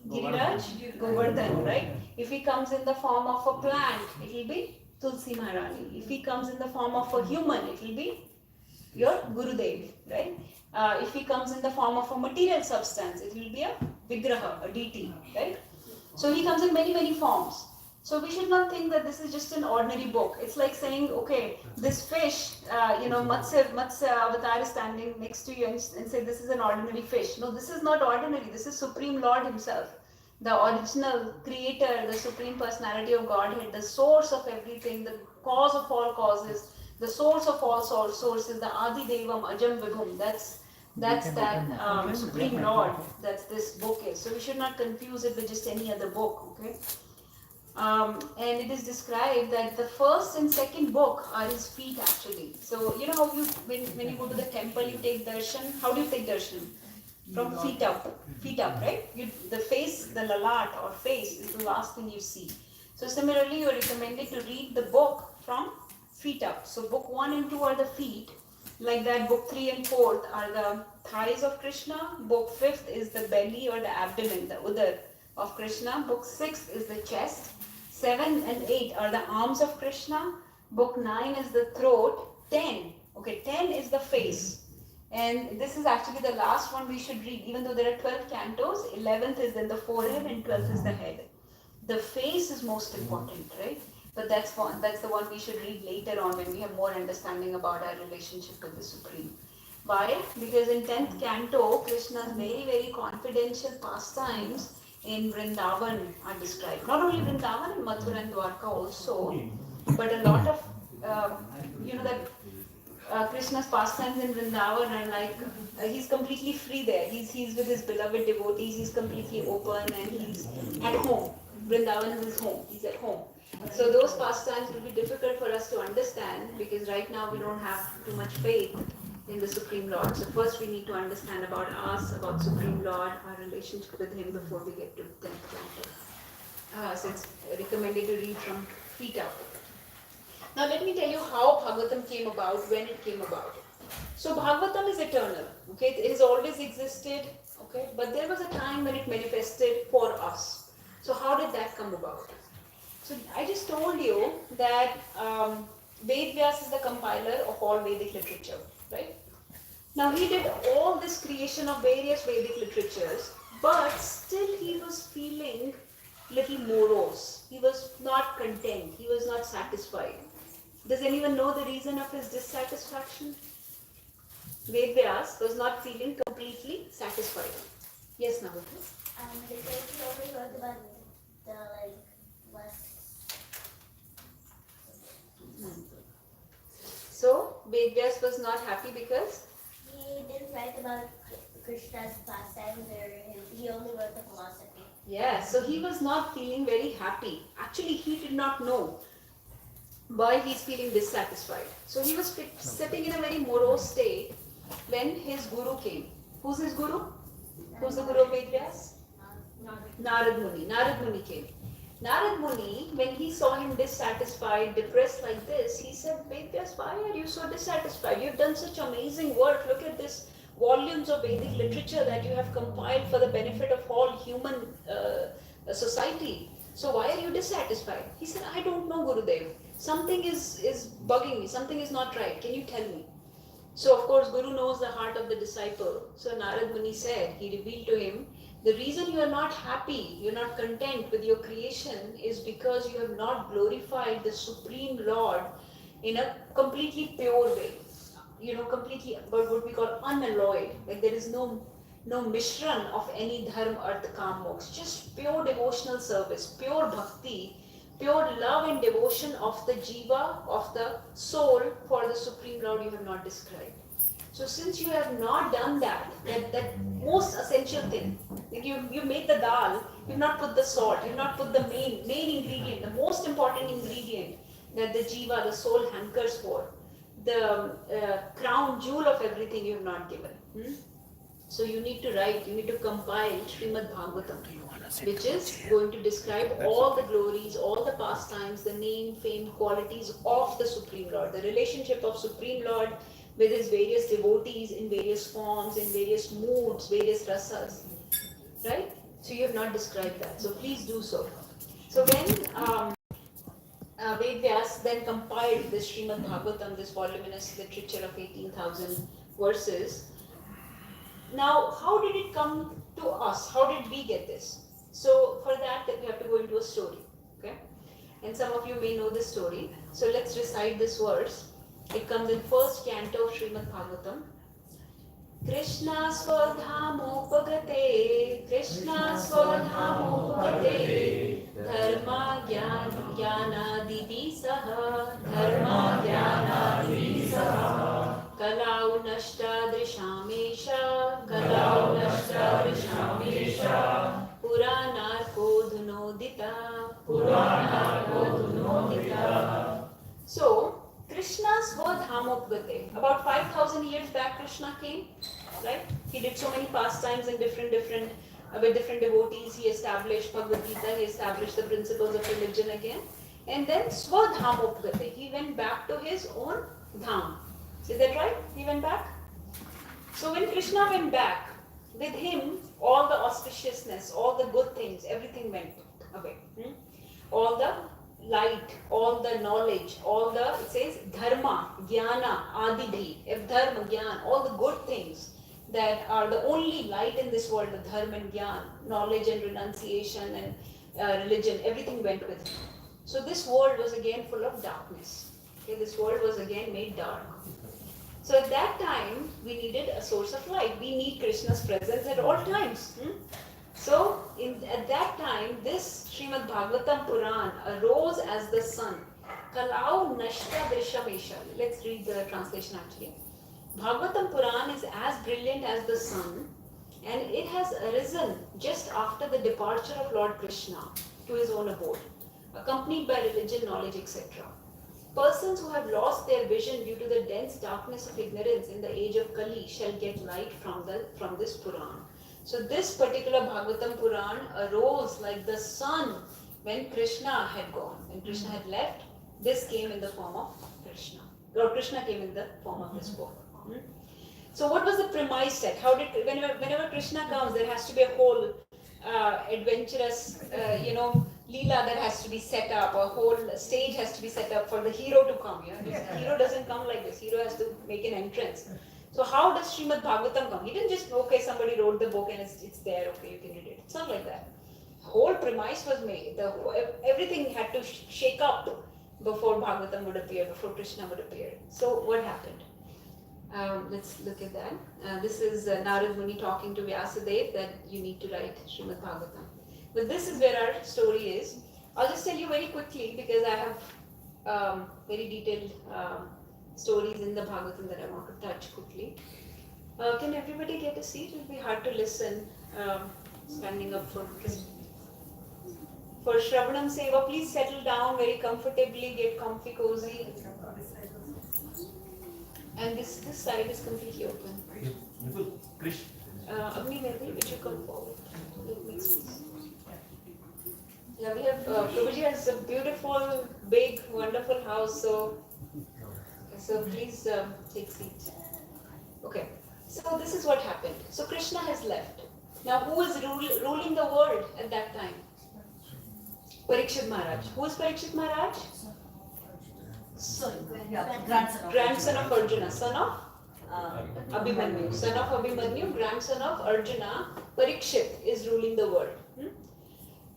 Giriraj, Govardhan, right? If he comes in the form of a plant, it will be Tulsi Maharani. If he comes in the form of a human, it will be your Gurudev, right? If he comes in the form of a material substance, it will be a Vigraha, a deity, right? So he comes in many, many forms. So we should not think that this is just an ordinary book. It's like saying, okay, this fish, Matsya Avatar is standing next to you and say, this is an ordinary fish. No, this is not ordinary. This is Supreme Lord himself. The original creator, the Supreme Personality of Godhead, the source of everything, the cause of all causes, the source of all sources, the Adi Devam Ajam Vibhum. That's that Supreme Lord that this book is. So we should not confuse it with just any other book, okay? And it is described that the first and second book are his feet actually. So you know how you when you go to the temple you take darshan. How do you take darshan? From feet up, right? The face, the lalat or face is the last thing you see. So similarly, you are recommended to read the book from feet up. So book 1 and 2 are the feet. Like that, book 3 and 4 are the thighs of Krishna. Book 5th is the belly or the abdomen, the udar of Krishna. Book 6 is the chest. 7 and 8 are the arms of Krishna. Book 9 is the throat. 10 is the face. And this is actually the last one we should read, even though there are 12 cantos. 11th is then the forehead and 12th is the head. The face is most important, right? But that's the one we should read later on when we have more understanding about our relationship with the Supreme. Why? Because in 10th canto, Krishna's very, very confidential pastimes in Vrindavan are described. Not only Vrindavan, in Mathura and Dwarka also, but a lot of, Krishna's pastimes in Vrindavan are like, he's completely free there. He's with his beloved devotees, he's completely open and he's at home. Vrindavan is his home, he's at home. So those pastimes will be difficult for us to understand because right now we don't have too much faith in the Supreme Lord. So first we need to understand about us, about Supreme Lord, our relationship with him before we get to 10th canto. So it's recommended to read from feet up. Now let me tell you how Bhagavatam came about, when it came about. So Bhagavatam is eternal, okay? It has always existed, okay? But there was a time when it manifested for us. So how did that come about? So I just told you that Ved Vyas is the compiler of all Vedic literature, right? Now he did all this creation of various Vedic literatures, but still he was feeling little morose. He was not content. He was not satisfied. Does anyone know the reason of his dissatisfaction? Ved Vyas was not feeling completely satisfied. Yes, Navata? Because he only wrote about the less. So Ved Vyas was not happy because He didn't write about Krishna's pastimes or he only wrote the philosophy. yeah, so he was not feeling very happy. Actually, he did not know why he's feeling dissatisfied. So he was sitting in a very morose state when his guru came. Who's his guru? Who's the guru of Ved Vyas? Narad Muni. Narad Muni came. Narad Muni, when he saw him dissatisfied, depressed like this, he said, Ved Vyas, why are you so dissatisfied? You've done such amazing work. Look at this volumes of Vedic literature that you have compiled for the benefit of all human society. So why are you dissatisfied? He said, I don't know, Gurudev. Something is bugging me. Something is not right. Can you tell me? So of course, Guru knows the heart of the disciple. So Narad Muni said, he revealed to him, the reason you are not happy, you are not content with your creation is because you have not glorified the Supreme Lord in a completely pure way. Completely what we call unalloyed. Like there is no mishran of any dharma, artha, kam, moksha. Just pure devotional service, pure bhakti, pure love and devotion of the jiva, of the soul for the Supreme Lord you have not described. So since you have not done that most essential thing, like you made the dal, you've not put the salt, you've not put the main ingredient, the most important ingredient that the jiva, the soul hankers for, the crown jewel of everything you have not given. So you need to write, you need to compile Srimad Bhagavatam, which is going to describe all the glories, all the pastimes, the name, fame, qualities of the Supreme Lord, the relationship of Supreme Lord with his various devotees in various forms, in various moods, various rasas. Right? So you have not described that. So please do so. So when Vedvyas then compiled this Srimad Bhagavatam, this voluminous literature of 18,000 verses, now how did it come to us? How did we get this? So for that we have to go into a story. Okay? And some of you may know this story. So let's recite this verse. It comes in first canto of Srimad Bhagavatam. Krishna Swadhamopagate, Krishna Swadhamopagate, Dharma Jnana Didi Saha, Dharma Jnana Didi Saha, Kalau Nashta Drishamesha, Kalau Nashta Drishamesha, Puranar Kodhunodita, Puranar Kodhunodita. So, Krishna's Swadhamopagate. About 5,000 years back, Krishna came, right? He did so many pastimes in different with different devotees. He established Bhagavad Gita. He established the principles of religion again, and then Swadhamopagate. He went back to his own dham. Is that right? He went back. So when Krishna went back, with him all the auspiciousness, all the good things, everything went away. All the light, all the knowledge, all the, it says dharma, jnana, adibhi, dharma, jnana, all the good things that are the only light in this world, the dharma and jnana, knowledge and renunciation and religion, everything went with him. So this world was again full of darkness. Okay, this world was again made dark. So at that time, we needed a source of light. We need Krishna's presence at all times. So, at that time, this Srimad Bhagavatam Puran arose as the sun. Kalau Nashta Drishamesha. Let's read the translation actually. Bhagavatam Puran is as brilliant as the sun, and it has arisen just after the departure of Lord Krishna to his own abode, accompanied by religion, knowledge, etc. Persons who have lost their vision due to the dense darkness of ignorance in the age of Kali shall get light from this Puran. So this particular Bhagavatam Puran arose like the sun when Krishna had gone. When Krishna had left, this came in the form of Krishna. Lord Krishna came in the form of this book. So what was the premise set? How did whenever Krishna comes, there has to be a whole adventurous, Leela that has to be set up, a whole stage has to be set up for the hero to come. The hero doesn't come like this. Hero has to make an entrance. So how does Srimad Bhagavatam come? He didn't just, somebody wrote the book and it's there, you can read it. It's not like that. The whole premise was made. Everything had to shake up before Bhagavatam would appear, before Krishna would appear. So what happened? Let's look at that. This is Narad Muni talking to Vyasadeva that you need to write Srimad Bhagavatam. But this is where our story is. I'll just tell you very quickly because I have very detailed stories in the Bhagavatam that I want to touch quickly. Can everybody get a seat? It will be hard to listen standing up for Shravanam Seva. Please settle down very comfortably, get comfy, cozy. And this side is completely open. Agni, maybe we should come forward. Make space. Yeah, we have, Prabhuji has a beautiful, big, wonderful house, so please take seats. Okay, so this is what happened. So Krishna has left. Now who is ruling the world at that time? Parikshit Maharaj. Who is Parikshit Maharaj? Grandson of Arjuna, son of Abhimanyu. Son of Abhimanyu, grandson of Arjuna. Parikshit is ruling the world.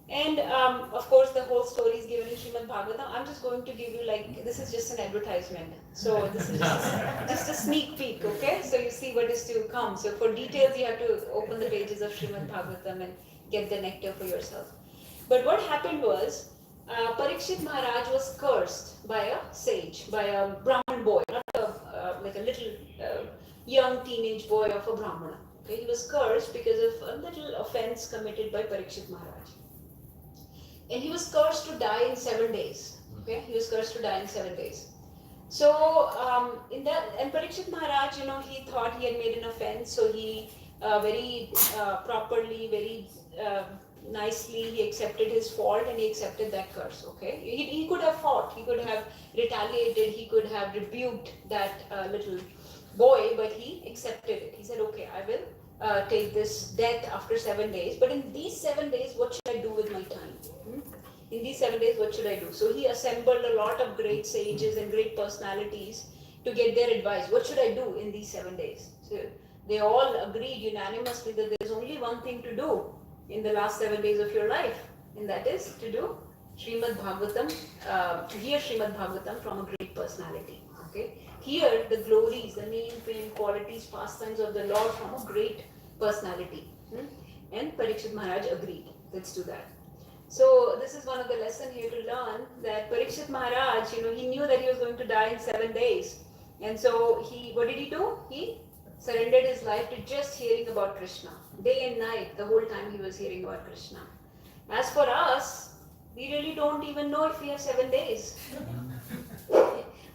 And of course the whole story is given in Srimad Bhagavatam. I'm just going to give you this is just an advertisement. So this is just a sneak peek, okay? So you see what is to come. So for details you have to open the pages of Srimad Bhagavatam and get the nectar for yourself. But what happened was, Parikshit Maharaj was cursed by a sage, by a Brahmin boy, not a little young teenage boy of a Brahmana. Okay, he was cursed because of a little offense committed by Parikshit Maharaj. And he was cursed to die in 7 days. Okay, he was cursed to die in 7 days. So in that, and Parikshit Maharaj, he thought he had made an offense, so he very properly, very nicely, he accepted his fault and he accepted that curse. Okay, he could have fought, he could have retaliated, he could have rebuked that little boy, but he accepted it. He said, okay, I will take this death after 7 days, but in these 7 days, what should I do with my time? In these 7 days, what should I do? So he assembled a lot of great sages and great personalities to get their advice. What should I do in these 7 days? So they all agreed unanimously that there's only one thing to do in the last 7 days of your life, and that is to do Srimad Bhagavatam, hear Srimad Bhagavatam from a great personality. Okay, hear the glories, the name, fame, qualities, pastimes of the Lord from a great personality. And Parikshit Maharaj agreed. Let's do that. So this is one of the lessons here to learn, that Parikshit Maharaj, he knew that he was going to die in 7 days. And so what did he do? He surrendered his life to just hearing about Krishna. Day and night, the whole time he was hearing about Krishna. As for us, we really don't even know if we have 7 days.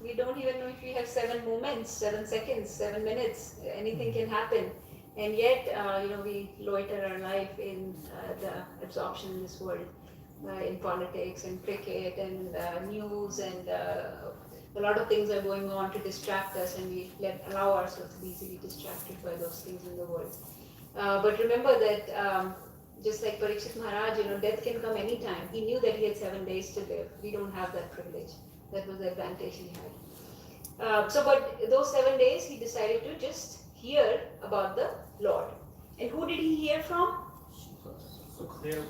We don't even know if we have 7 moments, 7 seconds, 7 minutes. Anything can happen. And yet, we loiter our life in the absorption in this world, in politics and cricket and news, and a lot of things are going on to distract us, and we allow ourselves to be easily distracted by those things in the world. But remember that just like Parikshit Maharaj, death can come anytime. He knew that he had 7 days to live. We don't have that privilege. That was the advantage he had. But those 7 days, he decided to just hear about the Lord. And who did he hear from? Shukdev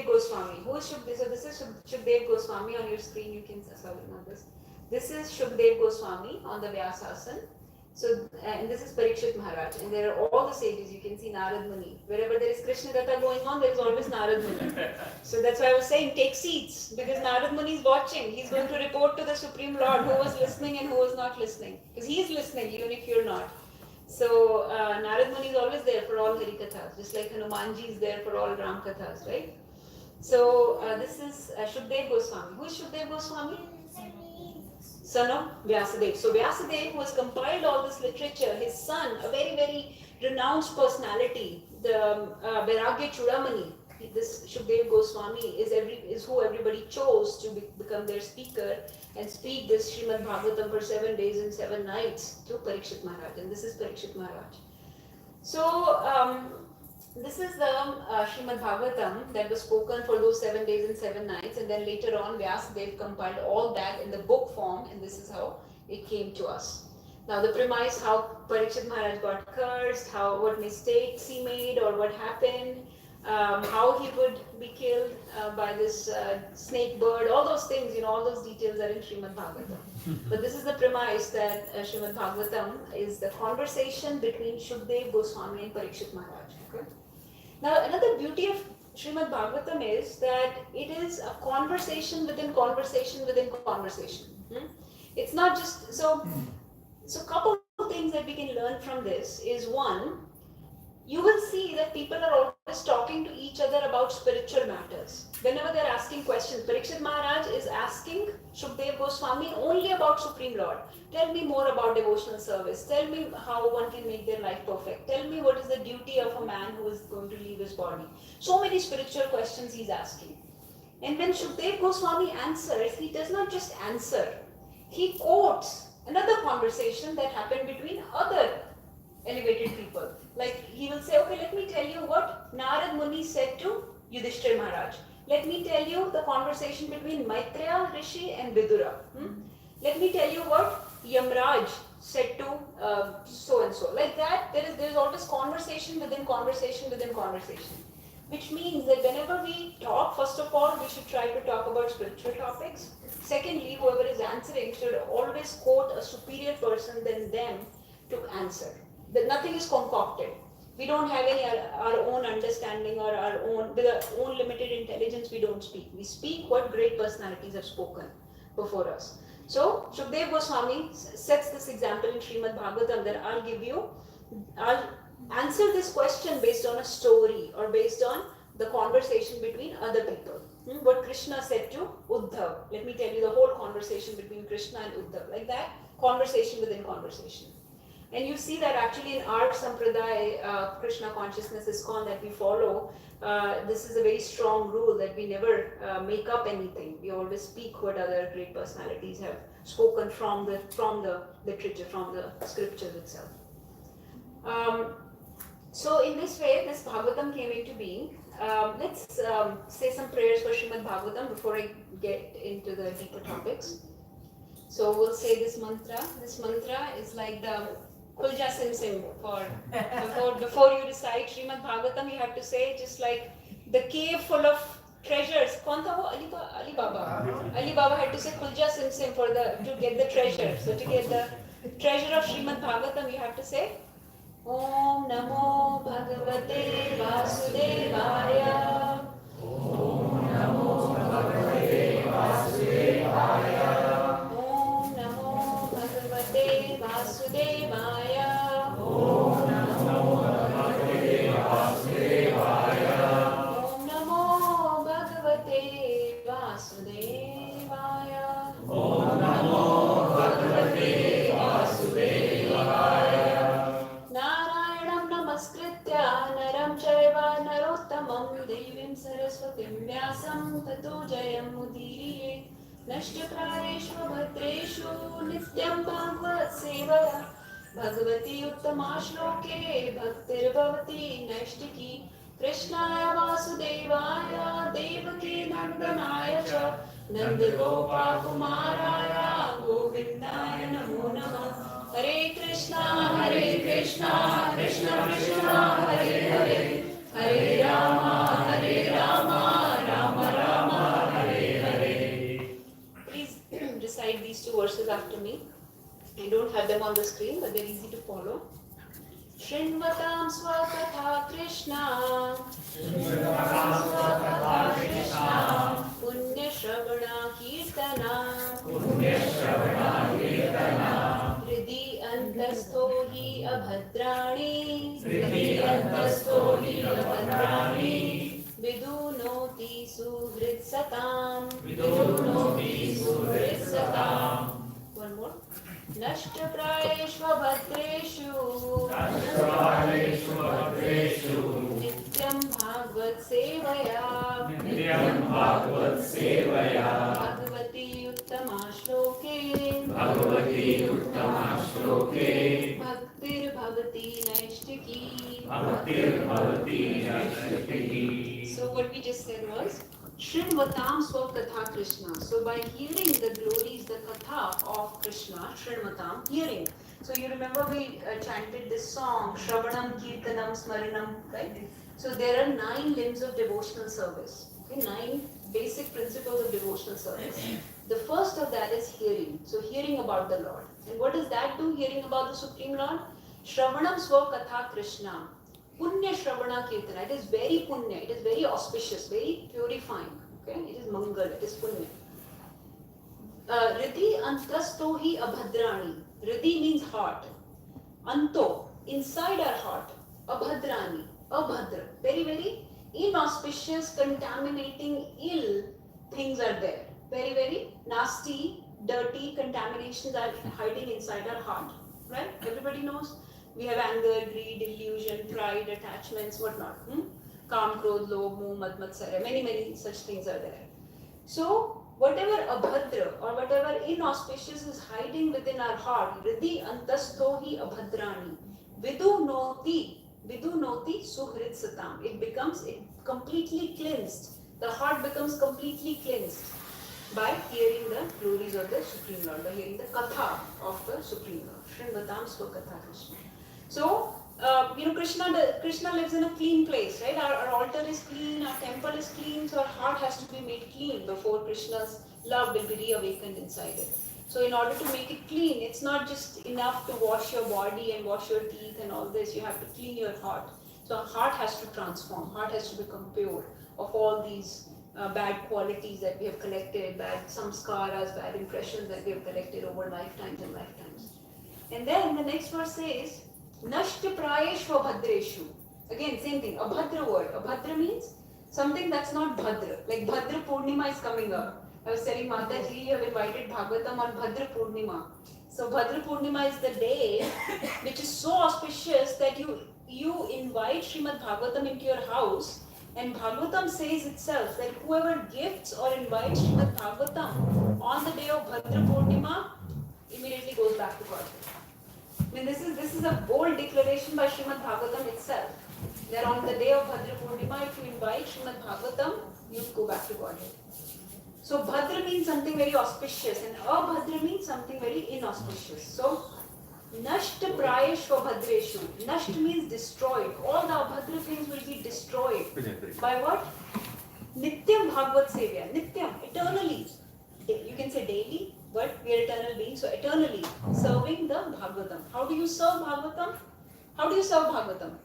Goswami. Who is Shukdev? So this is Shukdev Goswami on your screen. You can, sorry, not this. This is Shukdev Goswami on the Vyasasana. So, and this is Parikshit Maharaj. And there are all the sages. You can see Narad Muni. Wherever there is Krishna Katha going on, there is always Narad Muni. So that's why I was saying, take seats, because Narad Muni is watching. He's going to report to the Supreme Lord who was listening and who was not listening. Because he is listening, even if you're not. So Narad Muni is always there for all Hari Kathas, just like Hanumanji is there for all Ram Kathas, right? So this is Shukdev Goswami. Who is Shukdev Goswami? Son of Vyasadeva. So Vyasadeva, who has compiled all this literature, his son, a very, very renounced personality, the Vairagya Chudamani, this Shukdev Goswami is who everybody chose to become their speaker and speak this Srimad Bhagavatam for 7 days and 7 nights to Parikshit Maharaj. And this is Parikshit Maharaj. So this is the Srimad Bhagavatam that was spoken for those 7 days and 7 nights, and then later on Vyasadeva compiled all that in the book form, and this is how it came to us. Now the premise, how Parikshit Maharaj got cursed, what mistakes he made or what happened, how he would be killed by this snake bird, all those things, all those details are in Srimad Bhagavatam. But this is the premise that Srimad Bhagavatam is the conversation between Shukdev Goswami and Parikshit Maharaj. Okay? Now another beauty of Srimad Bhagavatam is that it is a conversation within conversation within conversation. It's not just, so couple of things that we can learn from this is, one, you will see that people are always talking to each other about spiritual matters. Whenever they're asking questions, Parikshit Maharaj is asking Shukdev Goswami only about Supreme Lord. Tell me more about devotional service. Tell me how one can make their life perfect. Tell me what is the duty of a man who is going to leave his body. So many spiritual questions he's asking. And when Shukdev Goswami answers, he does not just answer. He quotes another conversation that happened between other elevated people. Like he will say, okay, let me tell you what Narad Muni said to Yudhishthir Maharaj. Let me tell you the conversation between Maitreya Rishi and Vidura. Let me tell you what Yamraj said to so and so. Like that, there is always conversation within conversation within conversation. Which means that whenever we talk, first of all, we should try to talk about spiritual topics. Secondly, whoever is answering should always quote a superior person than them to answer. That nothing is concocted. We don't have any our own understanding or with our own limited intelligence. We don't speak. We speak what great personalities have spoken before us. So Shukdev Goswami sets this example in Srimad Bhagavatam that I'll answer this question based on a story or based on the conversation between other people. What Krishna said to Uddhav. Let me tell you the whole conversation between Krishna and Uddhav. Like that, conversation within conversation. And you see that actually in our Sampradaya, Krishna consciousness ISKCON that we follow, this is a very strong rule that we never make up anything. We always speak what other great personalities have spoken from the literature, from the scriptures itself. So in this way, this Bhagavatam came into being. Let's say some prayers for Srimad Bhagavatam before I get into the deeper topics. So we'll say this mantra. This mantra is like the Kulja Sim Sim for before you recite Srimad Bhagavatam, you have to say just like the cave full of treasures. Kaun tha wo? Ali Baba. Ali Baba had to say Kulja Sim Sim to get the treasure. So to get the treasure of Srimad Bhagavatam, you have to say Om Namo Bhagavate Vasudevaya. Om Namo Bhagavate Vasudevaya. Om Namo Bhagavate Vasudevaya. Om Namo Bhagavate Vasudevaya. Om Namo Bhagavate Vasudevaya. Om Namo Bhagavate Vasudevaya. Narayanam Namaskritya Naram Chaiva Narottamam Devim Saraswatim Vyasam Tato Jayam Mudiriye Nashtaprayeshu Bhadreshu Nityam Bhagavad Sevaya Bhagavati Uttama Shloke Bhaktir Bhavati Nashtiki Krishnaya Vasudevaya Devaki Nandanaya Cha Nandagopa Kumaraya Govindaya Namo Namah. Hare Krishna, Krishna Krishna, Hare Hare, Hare Rama, Rama Rama, Hare Hare. Please recite these two verses after me. I don't have them on the screen, but they're easy to follow. Shrinvatam Swakatha Krishna, Punya Shravana Kirtana, Hridi Antastho Hi Abhadrani, Vidunoti Suhrit Satam, One more. Nashtaprayeshva Bhadreshu, Nityam Bhagavad Sevaya, Bhagavati Uttama Shloke, Bhaktir Bhavati Naishtiki. So what we just said was Shrinvatam Swakatha Krishna. So by hearing the glories, the katha of Krishna, Shrinvatam, hearing. So you remember we chanted this song, Shravanam, Kirtanam, Smaranam, right? So there are 9 limbs of devotional service. Okay, 9 basic principles of devotional service. The first of that is hearing. So hearing about the Lord. And what does that do, hearing about the Supreme Lord? Shravanam Swakatha Krishna. Punya Shravana Kirtana. It is very punya, it is very auspicious, very purifying. Okay? It is mangal, it is punya. Riti Antasto Hi Abhadrani. Riti means heart. Anto, inside our heart. Abhadrani, Abhadra. Very, very inauspicious, contaminating, ill things are there. Very, very nasty, dirty contaminations are hiding inside our heart. Right? Everybody knows. We have anger, greed, illusion, pride, attachments, whatnot. Kam, Krodh, Lobh, Moh, Mad, Matsarya. Many such things are there. So, whatever abhadra or whatever inauspicious is hiding within our heart, Riddhi Antasto Hi Abhadrani, Vidunoti Suhrit Satam. It becomes completely cleansed. The heart becomes completely cleansed by hearing the glories of the Supreme Lord, by hearing the katha of the Supreme Lord. Shrinvatam Swakatha Krishna. So, Krishna lives in a clean place, right? Our altar is clean, our temple is clean, so our heart has to be made clean before Krishna's love will be reawakened inside it. So in order to make it clean, it's not just enough to wash your body and wash your teeth and all this, you have to clean your heart. So our heart has to transform, heart has to become pure of all these bad qualities that we have collected, bad samskaras, bad impressions that we have collected over lifetimes and lifetimes. And then the next verse says, Nashta prayeshva bhadreshu. Again, same thing, abhadra word. Abhadra means something that's not bhadra. Like Bhadra Purnima is coming up. I was telling Mataji, you have invited Bhagavatam on Bhadra Purnima. So Bhadra Purnima is the day which is so auspicious that you invite Srimad Bhagavatam into your house, and Bhagavatam says itself that whoever gifts or invites Srimad Bhagavatam on the day of Bhadra Purnima immediately goes back to God. I mean, this is a bold declaration by Srimad Bhagavatam itself. That on the day of Bhadra Purnima, if you invite Srimad Bhagavatam, you go back to Godhead. So Bhadra means something very auspicious, and Abhadra means something very inauspicious. So Nashta prayeshva bhadreshu. Nashta means destroyed. All the abhadra things will be destroyed. By what? Nityam Bhagavad Sevya. Nityam, eternally. You can say daily, but we are eternal beings, so eternally serving the Bhagavatam. How do you serve Bhagavatam? How do you serve Bhagavatam?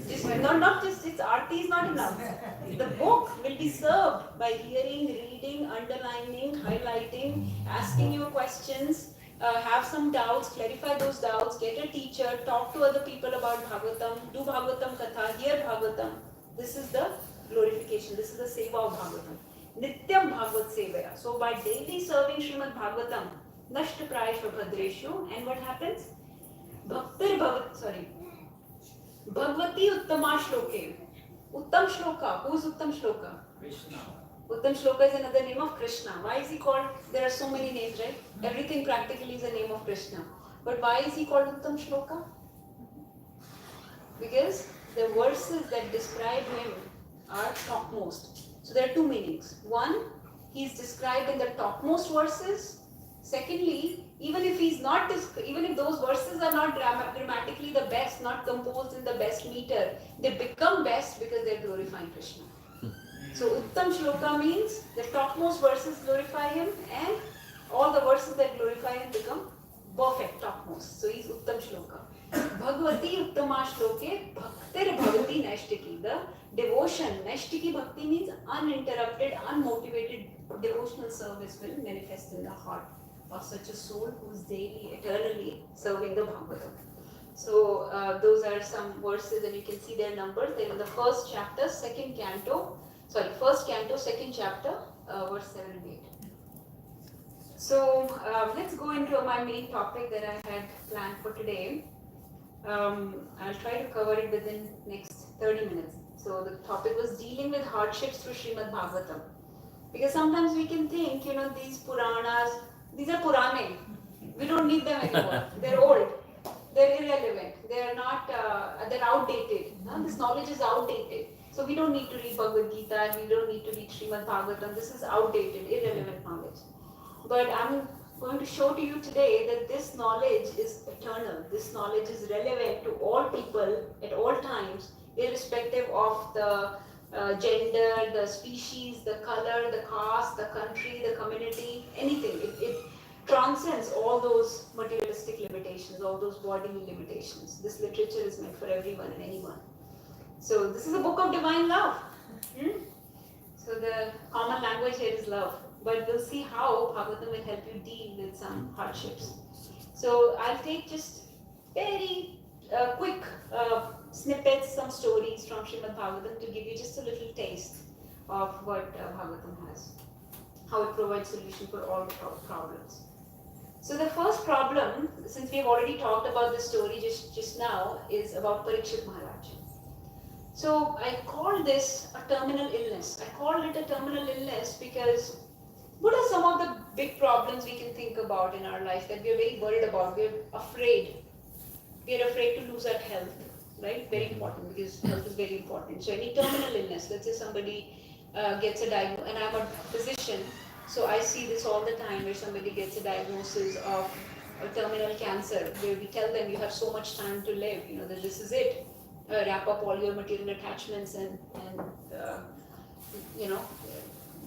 Just, not just, its arti is not enough. The book will be served by hearing, reading, underlining, highlighting, asking you questions, have some doubts, clarify those doubts, get a teacher, talk to other people about Bhagavatam, do Bhagavatam Katha, hear Bhagavatam. This is the glorification, this is the seva of Bhagavatam. Nityam Bhagavad Sevaya. So by daily serving Srimad Bhagavatam, Nashta Prayeshva Bhadreshu, and what happens? Bhagavati Uttama Shloke. Uttam Shloka. Who is Uttam Shloka? Krishna. Uttam Shloka is another name of Krishna. Why is he called? There are so many names, right? Everything practically is a name of Krishna. But why is he called Uttam Shloka? Because the verses that describe him are topmost. So there are two meanings. One, he is described in the topmost verses. Secondly, even if those verses are not grammatically the best, not composed in the best meter, they become best because they are glorifying Krishna. So Uttam Shloka means the topmost verses glorify him, and all the verses that glorify him become perfect, topmost. So he's Uttam Shloka. Bhagavati Uttama Shloke Bhaktir Bhavati Naishtiki. The devotion, Naishtiki Bhakti means uninterrupted, unmotivated devotional service will manifest in the heart of such a soul who is daily, eternally serving the Bhagavatam. So those are some verses, and you can see their numbers. They're in the first canto, second chapter, verse 7 and 8. So let's go into my main topic that I had planned for today. I'll try to cover it within next 30 minutes. So the topic was dealing with hardships through Srimad Bhagavatam. Because sometimes we can think, these Puranas, these are Purane. We don't need them anymore. They're old. They're irrelevant. They're not, they're outdated. This knowledge is outdated. So we don't need to read Bhagavad Gita, and we don't need to read Srimad Bhagavatam. This is outdated, irrelevant knowledge. But I'm going to show to you today that this knowledge is eternal. This knowledge is relevant to all people at all times, irrespective of the gender, the species, the color, the caste, the country, the community, anything. It transcends all those materialistic limitations, all those bodily limitations. This literature is meant for everyone and anyone. So this is a book of divine love. So the common language here is love. But we'll see how Bhagavatam will help you deal with some hardships. So I'll take just very quick snippets, some stories from Srimad Bhagavatam to give you just a little taste of what Bhagavatam has, how it provides solution for all the problems. So the first problem, since we've already talked about this story just now, is about Parikshit Maharaj. So I call this a terminal illness. I called it a terminal illness because what are some of the big problems we can think about in our life that we are very worried about? We are afraid. We are afraid to lose our health, right? Very important, because health is very important. So any terminal illness, let's say somebody gets a diagnosis, and I'm a physician, so I see this all the time where somebody gets a diagnosis of a terminal cancer, where we tell them you have so much time to live, that this is it. Wrap up all your material attachments and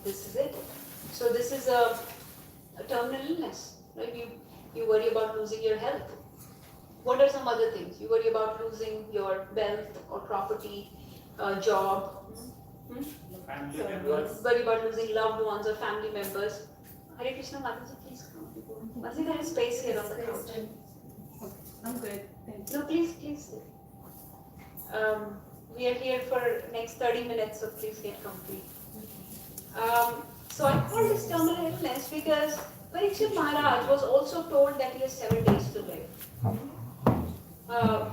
this is it. So this is a terminal illness, right? You worry about losing your health. What are some other things? You worry about losing your wealth or property, job. Family So members. worry about losing loved ones or family members. Hare Krishna, Mataji, please come. Mataji, there is space here on the couch. I'm good. Thank No, please. We are here for next 30 minutes, so please get comfy. So I call this terminal illness because Parikshit Maharaj was also told that he has 7 days to live.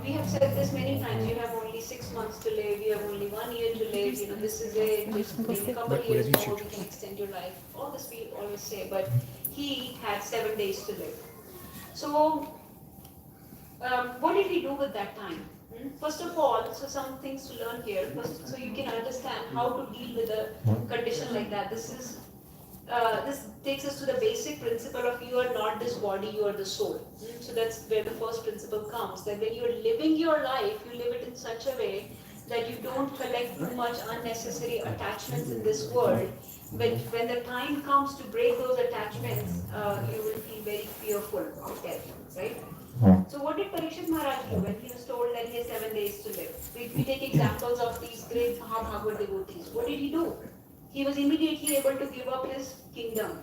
We have said this many times, you have only 6 months to live, you have only 1 year to live, this is it, just maybe a couple of years more, we can extend your life. All this we always say, but he had 7 days to live. So, what did he do with that time? First of all, so some things to learn here, first, so you can understand how to deal with a condition like that. This takes us to the basic principle of you are not this body, you are the soul. So that's where the first principle comes, that when you are living your life, you live it in such a way that you don't collect too much unnecessary attachments in this world. But when the time comes to break those attachments, you will feel very fearful of death, right? So what did Parikshit Maharaj do when he was told that he has 7 days to live? We take examples of these great Mahabhagavad devotees. What did he do? He was immediately able to give up his kingdom,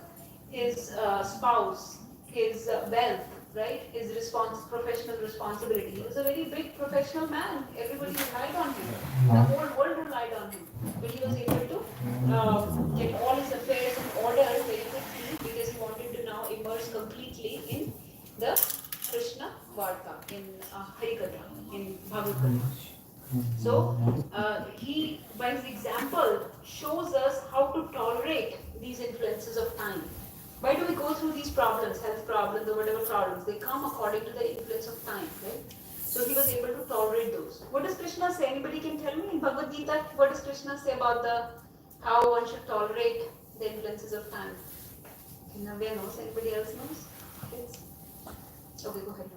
his spouse, his wealth, right? His professional responsibility. He was a very big professional man. Everybody relied on him. The whole world relied on him. But he was able to get all his affairs in order very quickly because he wanted to now immerse completely in the Krishna Varta, in Harikatha, in Bhagavad. So, he, by his example, shows us how to tolerate these influences of time. Why do we go through these problems, health problems or whatever problems? They come according to the influence of time, right? So he was able to tolerate those. What does Krishna say? Anybody can tell me in Bhagavad Gita, what does Krishna say about how one should tolerate the influences of time? Navya knows, anybody else knows? Yes. Okay, go ahead.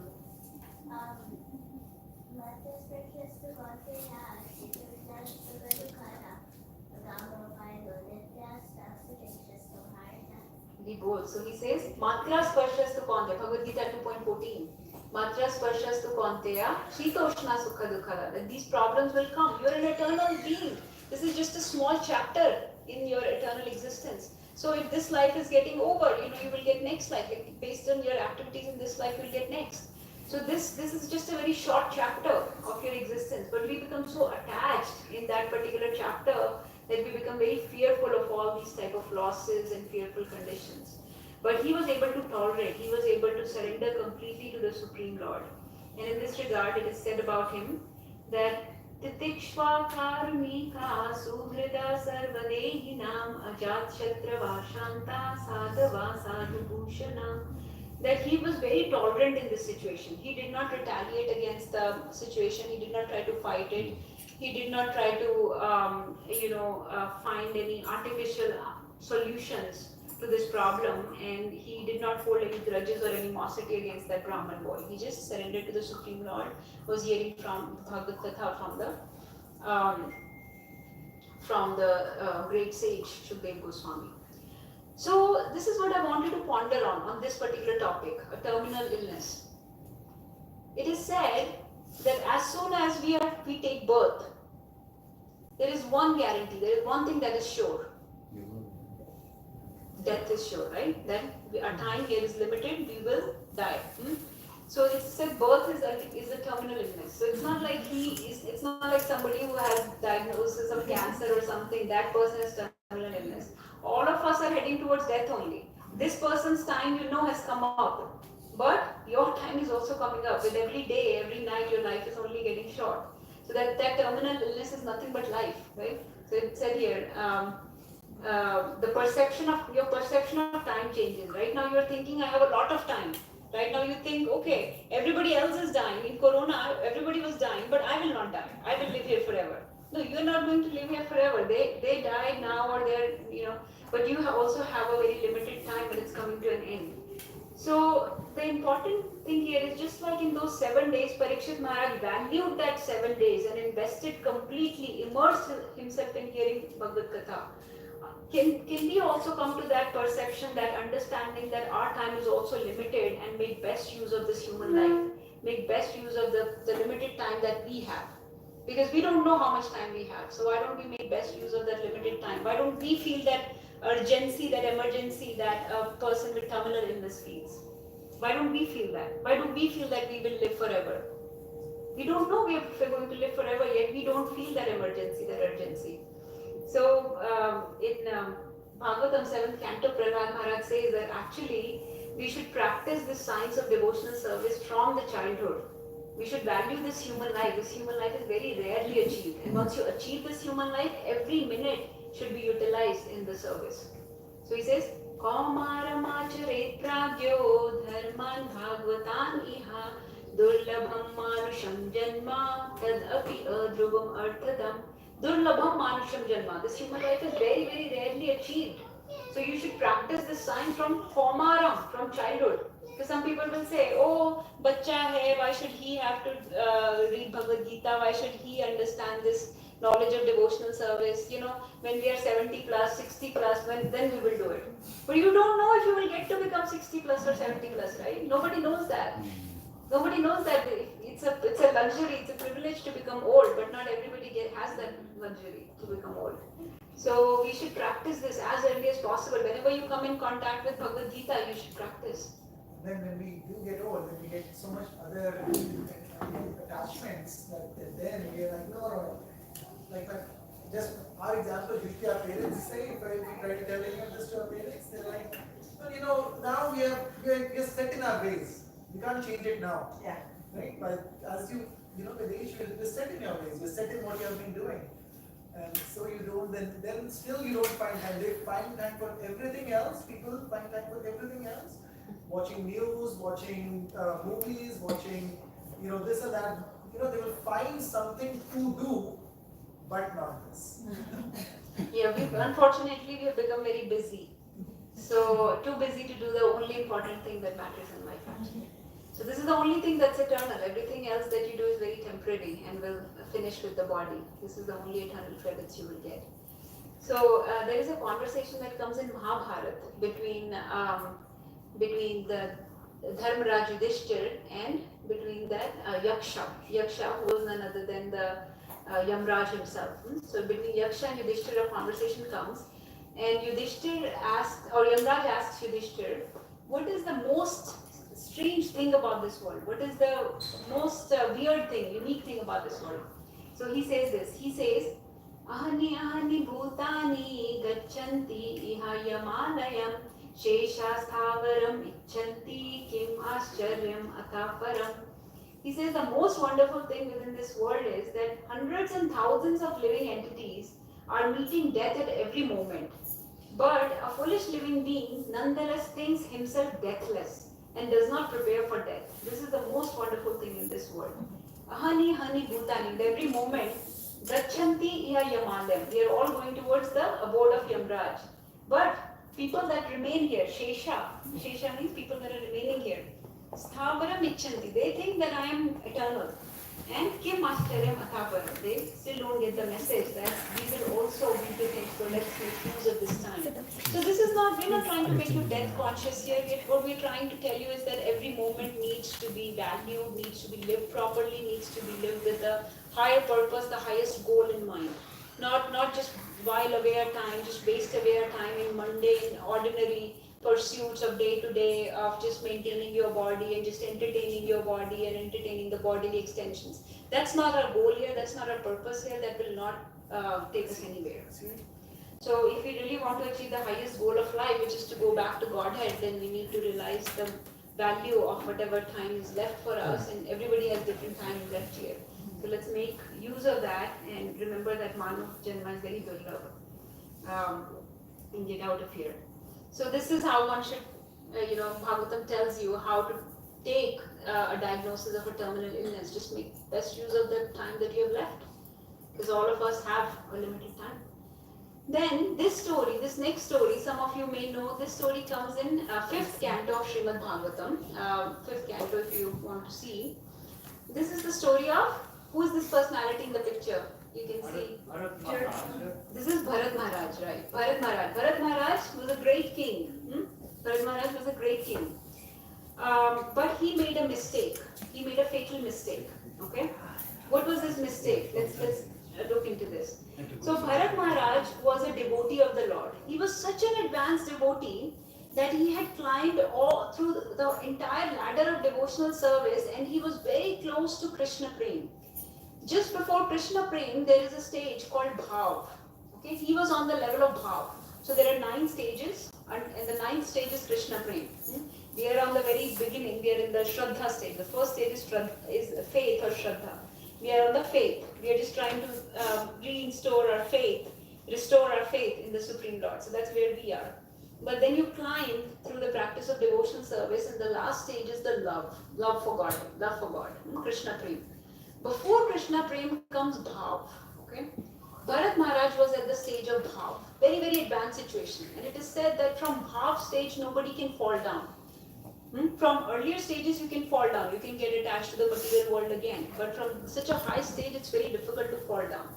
He goes. So he says, Matra Sparshas Konteya, Bhagavad Gita 2.14. Matra Sparshas Konteya, Shitoshna Sukha Dukkha. That these problems will come. You're an eternal being. This is just a small chapter in your eternal existence. So if this life is getting over, you will get next life. Based on your activities in this life, you'll get next. So this is just a very short chapter of your existence. But we become so attached in that particular chapter that we become very fearful of all these type of losses and fearful conditions. But he was able to tolerate, he was able to surrender completely to the Supreme Lord. And in this regard, it is said about him that Titikshva karmika suhrida sarvadehinam ajat shatra vashanta sadhava sadhu bhushanam. That he was very tolerant in this situation. He did not retaliate against the situation. He did not try to fight it. He did not try to, find any artificial solutions to this problem, and he did not hold any grudges or animosity against that Brahman boy. He just surrendered to the Supreme Lord. Was hearing from Bhagavad Gita from the great sage Shukdev Goswami. So this is what I wanted to ponder on this particular topic, a terminal illness. It is said that as soon as we take birth, there is one guarantee, there is one thing that is sure. Death is sure, right? Then our time here is limited, we will die. So it's said birth is a terminal illness. So it's not like it's not like somebody who has diagnosis of cancer or something, that person is terminal illness. All of us are heading towards death only. This person's time has come up. But your time is also coming up. With every day, every night, your life is only getting short. So that terminal illness is nothing but life, right? So it said here, your perception of time changes. Right now you're thinking, I have a lot of time. Right now you think, okay, everybody else is dying. In Corona, everybody was dying, but I will not die. I will live here forever. No, you're not going to live here forever. They died now, or they're, but you also have a very limited time when it's coming to an end. So the important thing here is, just like in those 7 days, Parikshit Maharaj valued that 7 days and invested completely, immersed himself in hearing Bhagavad Gita. Can we also come to that perception, that understanding that our time is also limited, and make best use of this human life, make best use of the limited time that we have. Because we don't know how much time we have. So why don't we make best use of that limited time? Why don't we feel that urgency, that emergency that a person with terminal illness feels? Why don't we feel that? Why do we feel that we will live forever? We don't know if we're going to live forever, yet we don't feel that emergency, that urgency. So in Bhagavatam 7th canto, Prahlad Maharaj says that actually we should practice this science of devotional service from the childhood. We should value this human life. This human life is very rarely achieved. And once you achieve this human life, every minute should be utilized in the service. So he says, Kaumaramachare pragyo dharman bhagavatan iha durlabham manusham janma tad api adruvam arthadam. Durlabham manusham janma. This human life is very, very rarely achieved. So you should practice this science from Kaumaram, from childhood. Because some people will say, oh, bacha hai, why should he have to read Bhagavad Gita? Why should he understand this knowledge of devotional service? You know, when we are 70 plus, 60 plus, then we will do it. But you don't know if you will get to become 60 plus or 70 plus, right? Nobody knows that. Nobody knows that. It's a luxury, it's a privilege to become old, but not everybody has that luxury to become old. So we should practice this as early as possible. Whenever you come in contact with Bhagavad Gita, you should practice. Then when we do get old, then we get so much other attachments that then we are like, no. Like just our example, usually our parents say, if we try to tell any of this to our parents, they're like, well, now we are set in our ways. We can't change it now. Yeah. Right? But as with age, you're set in your ways. You're set in what you have been doing. And so you don't, then still you don't find time. They find time for everything else. People find time for everything else. Watching news, watching movies, watching, this and that. They will find something to do, but not this. Yeah, unfortunately we have become very busy. So too busy to do the only important thing that matters in life actually. So this is the only thing that's eternal. Everything else that you do is very temporary and will finish with the body. This is the only eternal credits you will get. So there is a conversation that comes in Mahabharata between the Dharmaraj Yudhishthir and between that Yaksha. Yaksha, who was none other than the Yamraj himself. So between Yaksha and Yudhishthir a conversation comes, and Yudhishthir asks, or Yamraj asks Yudhishthir, what is the most strange thing about this world? What is the most weird thing, unique thing about this world? So he says this. He says, Ahani ahani bhutani gacchanti iha yamanayam sheshastavaram icchanti kim ascharyam ataparam. He says the most wonderful thing within this world is that hundreds and thousands of living entities are meeting death at every moment. But a foolish living being nonetheless thinks himself deathless and does not prepare for death. This is the most wonderful thing in this world. Ahani hani bhutani. Every moment, gacchanti iha yamadam. We are all going towards the abode of Yamraj. But people that remain here, Shesha means people that are remaining here. Sthavaram icchanti. They think that I am eternal. And kim ascharyam athaparam. They still don't get the message that we will also be with him. So let's make use of this time. So this is not, we're not trying to make you death conscious here. What we're trying to tell you is that every moment needs to be valued, needs to be lived properly, needs to be lived with a higher purpose, the highest goal in mind. Not just while away our time, just waste away our time in mundane, ordinary pursuits of day to day, of just maintaining your body and just entertaining your body and entertaining the bodily extensions. That's not our goal here, that's not our purpose here, that will not take us anywhere. So if we really want to achieve the highest goal of life, which is to go back to Godhead, then we need to realize the value of whatever time is left for us, and everybody has different time left here. So let's make use of that and remember that Manav Janma is very durlabh, and get out of here. So this is how one should, Bhagavatam tells you how to take a diagnosis of a terminal illness. Just make best use of the time that you have left, because all of us have a limited time. Then this next story, some of you may know, this story comes in 5th canto of Srimad Bhagavatam, 5th canto if you want to see. This is the story of, who is this personality in the picture? You can see. This is Bharat Maharaj, right? Bharat Maharaj was a great king. Bharat Maharaj was a great king. But he made a mistake. He made a fatal mistake. Okay? What was his his mistake. Let's look into this. So Bharat Maharaj was a devotee of the Lord. He was such an advanced devotee that he had climbed all through the entire ladder of devotional service, and he was very close to Krishna Prem. Just before Krishna Prem, there is a stage called Bhav. Okay, he was on the level of Bhav. So there are 9 stages, and the 9th stage is Krishna Prem. We are on the very beginning. We are in the Shraddha stage. The first stage is faith or Shraddha. We are on the faith. We are just trying to restore our faith in the Supreme Lord. So that's where we are. But then you climb through the practice of devotional service, and the last stage is the love for God, Krishna Prem. Before Krishna Prem comes Bhav. Okay, Bharat Maharaj was at the stage of Bhav, very very advanced situation, and it is said that from Bhav stage nobody can fall down. From earlier stages you can fall down, you can get attached to the material world again, but from such a high stage it's very difficult to fall down.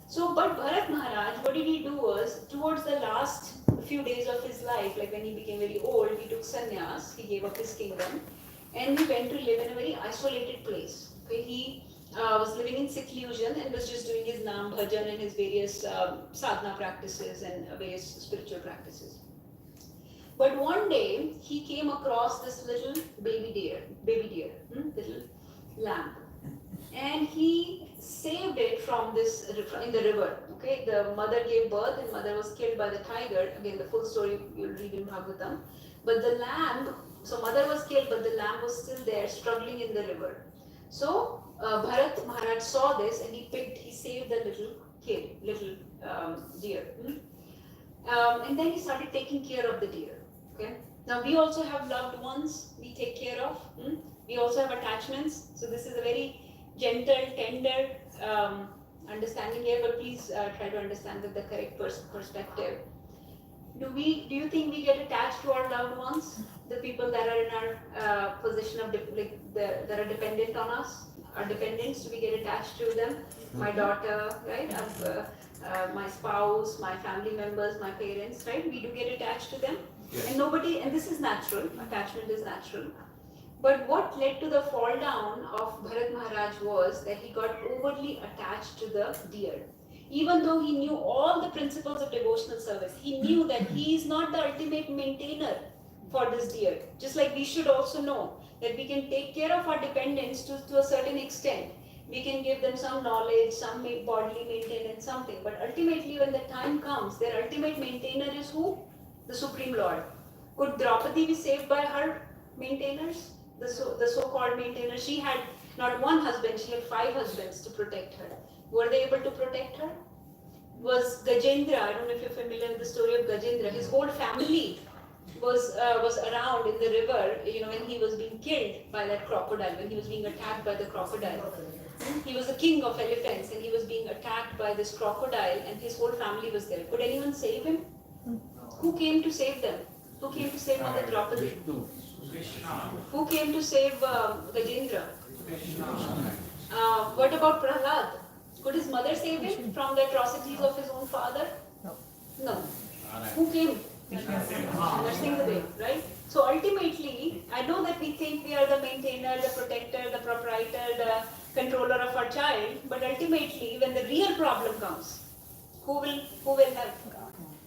So, but Bharat Maharaj, what did he do was, towards the last few days of his life, like when he became very old, he took sannyas, he gave up his kingdom, and he went to live in a very isolated place. Okay, he was living in seclusion and was just doing his Nam Bhajan and his various sadhana practices and various spiritual practices. But one day, he came across this little baby deer, little lamb. And he saved it from this in the river. Okay, the mother gave birth and mother was killed by the tiger. Again, the full story you'll read in Bhagavatam. But the lamb, so mother was killed, but the lamb was still there, struggling in the river. So Bharat Maharaj saw this and he saved the little deer. And then he started taking care of the deer. Okay. Now we also have loved ones we take care of. We also have attachments. So this is a very gentle, tender understanding here, but please try to understand with the correct perspective. Do you think we get attached to our loved ones, the people that are in our position of that are dependent on us, our dependents? Do we get attached to them? My daughter, right? My spouse, my family members, my parents, right? We do get attached to them, yes. And this is natural. Attachment is natural. But what led to the fall down of Bharat Maharaj was that he got overly attached to the deer. Even though he knew all the principles of devotional service, he knew that he is not the ultimate maintainer for this deer. Just like we should also know that we can take care of our dependents to a certain extent. We can give them some knowledge, some bodily maintenance, something. But ultimately, when the time comes, their ultimate maintainer is who? The Supreme Lord. Could Draupadi be saved by her maintainers? The so-called maintainers. She had not one husband, she had 5 husbands to protect her. Were they able to protect her? Was Gajendra, I don't know if you're familiar with the story of Gajendra, his whole family was around in the river, when he was being killed by that crocodile, when he was being attacked by the crocodile. He was the king of elephants and he was being attacked by this crocodile and his whole family was there. Could anyone save him? Who came to save them? Who came to save Mother Draupadi? Who came to save Gajendra? What about Prahlad? Could his mother save him from the atrocities of his own father? No. Who came? Nrsimhadev, right? So ultimately, I know that we think we are the maintainer, the protector, the proprietor, the controller of our child, but ultimately, when the real problem comes, who will help?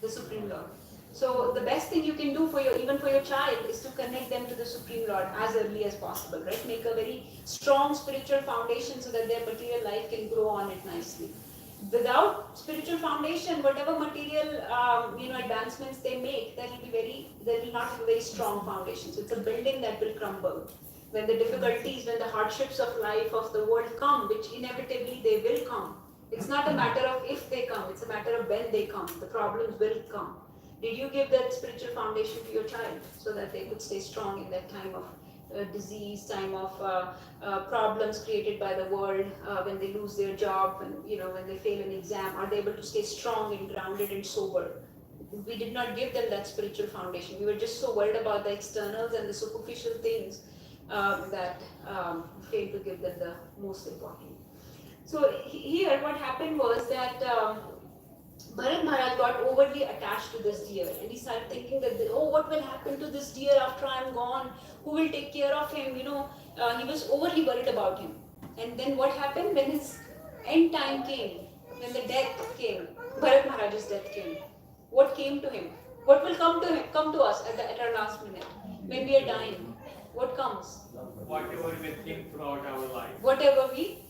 The Supreme Lord. So the best thing you can do even for your child is to connect them to the Supreme Lord as early as possible, right? Make a very strong spiritual foundation so that their material life can grow on it nicely. Without spiritual foundation, whatever material advancements they make, that will not have a very strong foundation. So it's a building that will crumble. When the difficulties, when the hardships of life, of the world come, which inevitably they will come. It's not a matter of if they come, it's a matter of when they come. The problems will come. Did you give that spiritual foundation to your child so that they could stay strong in that time of disease, time of problems created by the world, when they lose their job, when they fail an exam? Are they able to stay strong and grounded and sober? We did not give them that spiritual foundation. We were just so worried about the externals and the superficial things that failed to give them the most important. So here what happened was that Bharat Maharaj got overly attached to this deer and he started thinking that, what will happen to this deer after I am gone? Who will take care of him? He was overly worried about him. And then what happened when his end time came, when the death came, Bharat Maharaj's death came, what came to him? What will come to him, come to us at our last minute? When we are dying, what comes? Whatever we think throughout our life. Whatever we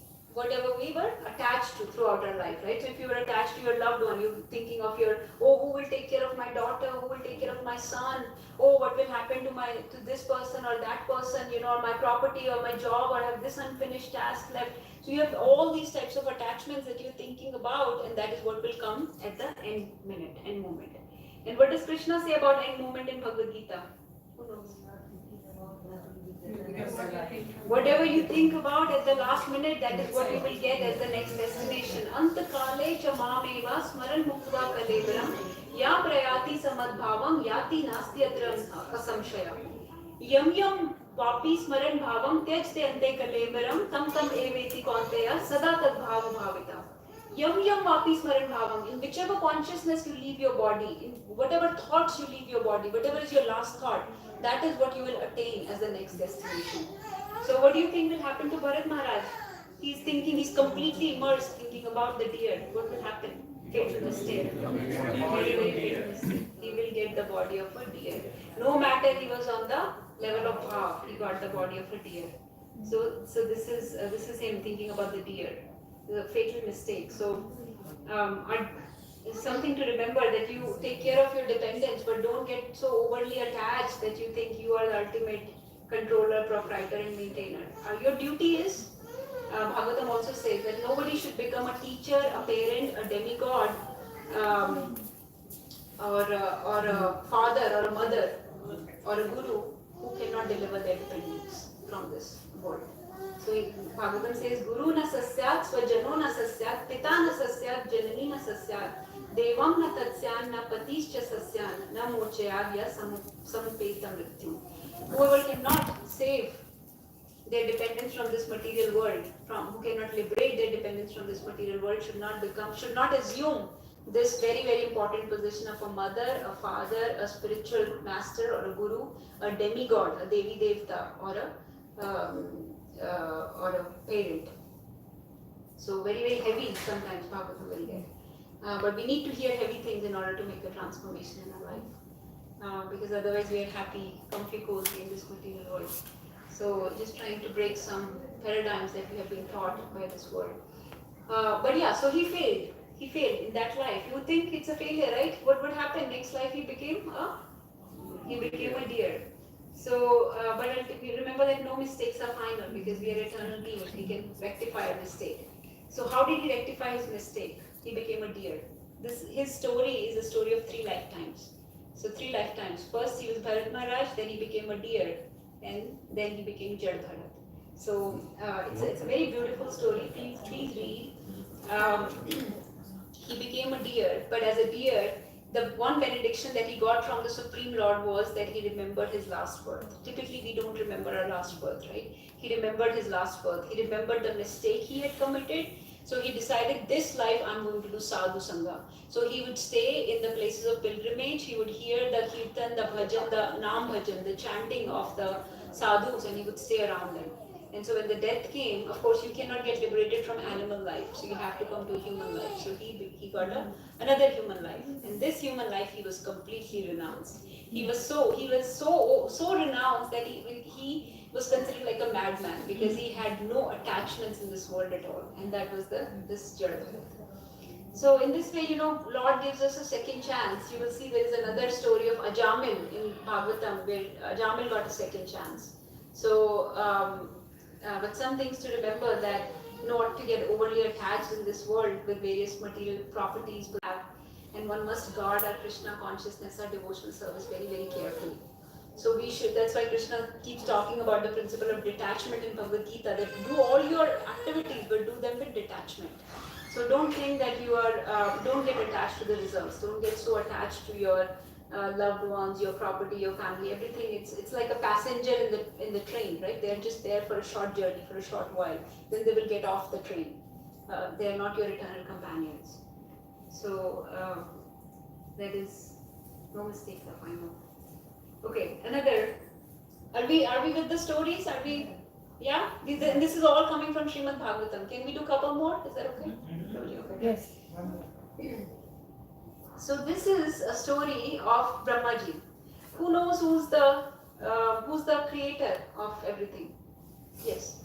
were attached to throughout our life, right? So if you were attached to your loved one, you're thinking of your, oh, who will take care of my daughter, who will take care of my son, oh, what will happen to this person or that person, or my property or my job, or I have this unfinished task left. So you have all these types of attachments that you're thinking about, and that is what will come at the end moment. And what does Krishna say about end moment in Bhagavad Gita? Who knows? Whatever you think about at the last minute, that is what you will get as the next destination. Antakale cha mameva smaran muktva kalevaram ya prayati samadbhavam yati nasti atra asamshaya. Yam yam vapi smaran bhavam tyajte ante kalevaram tam tam eveti konteya sada tad bhava bhavita. Yam yam vapi smaran bhavam. In whichever consciousness you leave your body, in whatever thoughts you leave your body, whatever is your last thought, that is what you will attain as the next destination. So what do you think will happen to Bharat Maharaj? He's completely immersed thinking about the deer. What will happen? Fatal mistake. He will get the body of a deer. No matter he was on the level of bhav, he got the body of a deer. So this is him thinking about the deer. The fatal mistake. So it's something to remember, that you take care of your dependents, but don't get so overly attached that you think you are the ultimate controller, proprietor, and maintainer. Your duty is, Bhagavatam also says that nobody should become a teacher, a parent, a demigod, or a father, or a mother, or a guru who cannot deliver their dependents from this world. So Bhagavatam says, Guru na sasyat, swajano na sasyat, pita na sasyat, janani na sasyat, devam na tatsyan, na patischa sasyan, na mochayagya samupeta mrityu. Whoever cannot save their dependence from this material world, who cannot liberate their dependence from this material world, should not assume this very, very important position of a mother, a father, a spiritual master, or a guru, a demigod, a Devi Devta, or a parent. So very, very heavy sometimes Bhagavatam will get. But we need to hear heavy things in order to make a transformation in our life. Because otherwise we are happy, comfy, cozy in this material world. So just trying to break some paradigms that we have been taught by this world. But yeah, so he failed. He failed in that life. You would think it's a failure, right? What would happen? Next life he became a deer. So, but remember that no mistakes are final, because we are eternal beings. We can rectify a mistake. So how did he rectify his mistake? He became a deer. His story is a story of 3 lifetimes. So 3 lifetimes. First he was Bharat Maharaj, then he became a deer, and then he became Jad Bharat. So it's a very beautiful story. Please read. He became a deer, but as a deer, the one benediction that he got from the Supreme Lord was that he remembered his last birth. Typically, we don't remember our last birth, right? He remembered his last birth. He remembered the mistake he had committed. So he decided, this life I'm going to do sadhu sangha. So he would stay in the places of pilgrimage. He would hear the kirtan, the bhajan, the naam bhajan, the chanting of the sadhus, and he would stay around them. And so when the death came, of course, you cannot get liberated from animal life. So you have to come to a human life. So he got another human life. And this human life, he was completely renounced. He was so renounced that he was considered like a madman, because he had no attachments in this world at all. And that was this Jad Bharat. So in this way, Lord gives us a second chance. You will see there is another story of Ajamil in Bhagavatam, where Ajamil got a second chance. So, but some things to remember, that not to get overly attached in this world with various material properties we have, and one must guard our Krishna consciousness, our devotional service very, very carefully. So that's why Krishna keeps talking about the principle of detachment in Bhagavad Gita, that do all your activities, but do them with detachment. So don't think that don't get attached to the results. Don't get so attached to your loved ones, your property, your family, everything. It's like a passenger in the train, right? They're just there for a short journey, for a short while. Then they will get off the train. They are not your eternal companions. So there is no mistake that I know. Okay, another. Are we with the stories? Are we? Yeah? This is all coming from Srimad Bhagavatam. Can we do a couple more? Is that okay? Okay. Yes. So this is a story of Brahmaji. Who knows who's the creator of everything? Yes.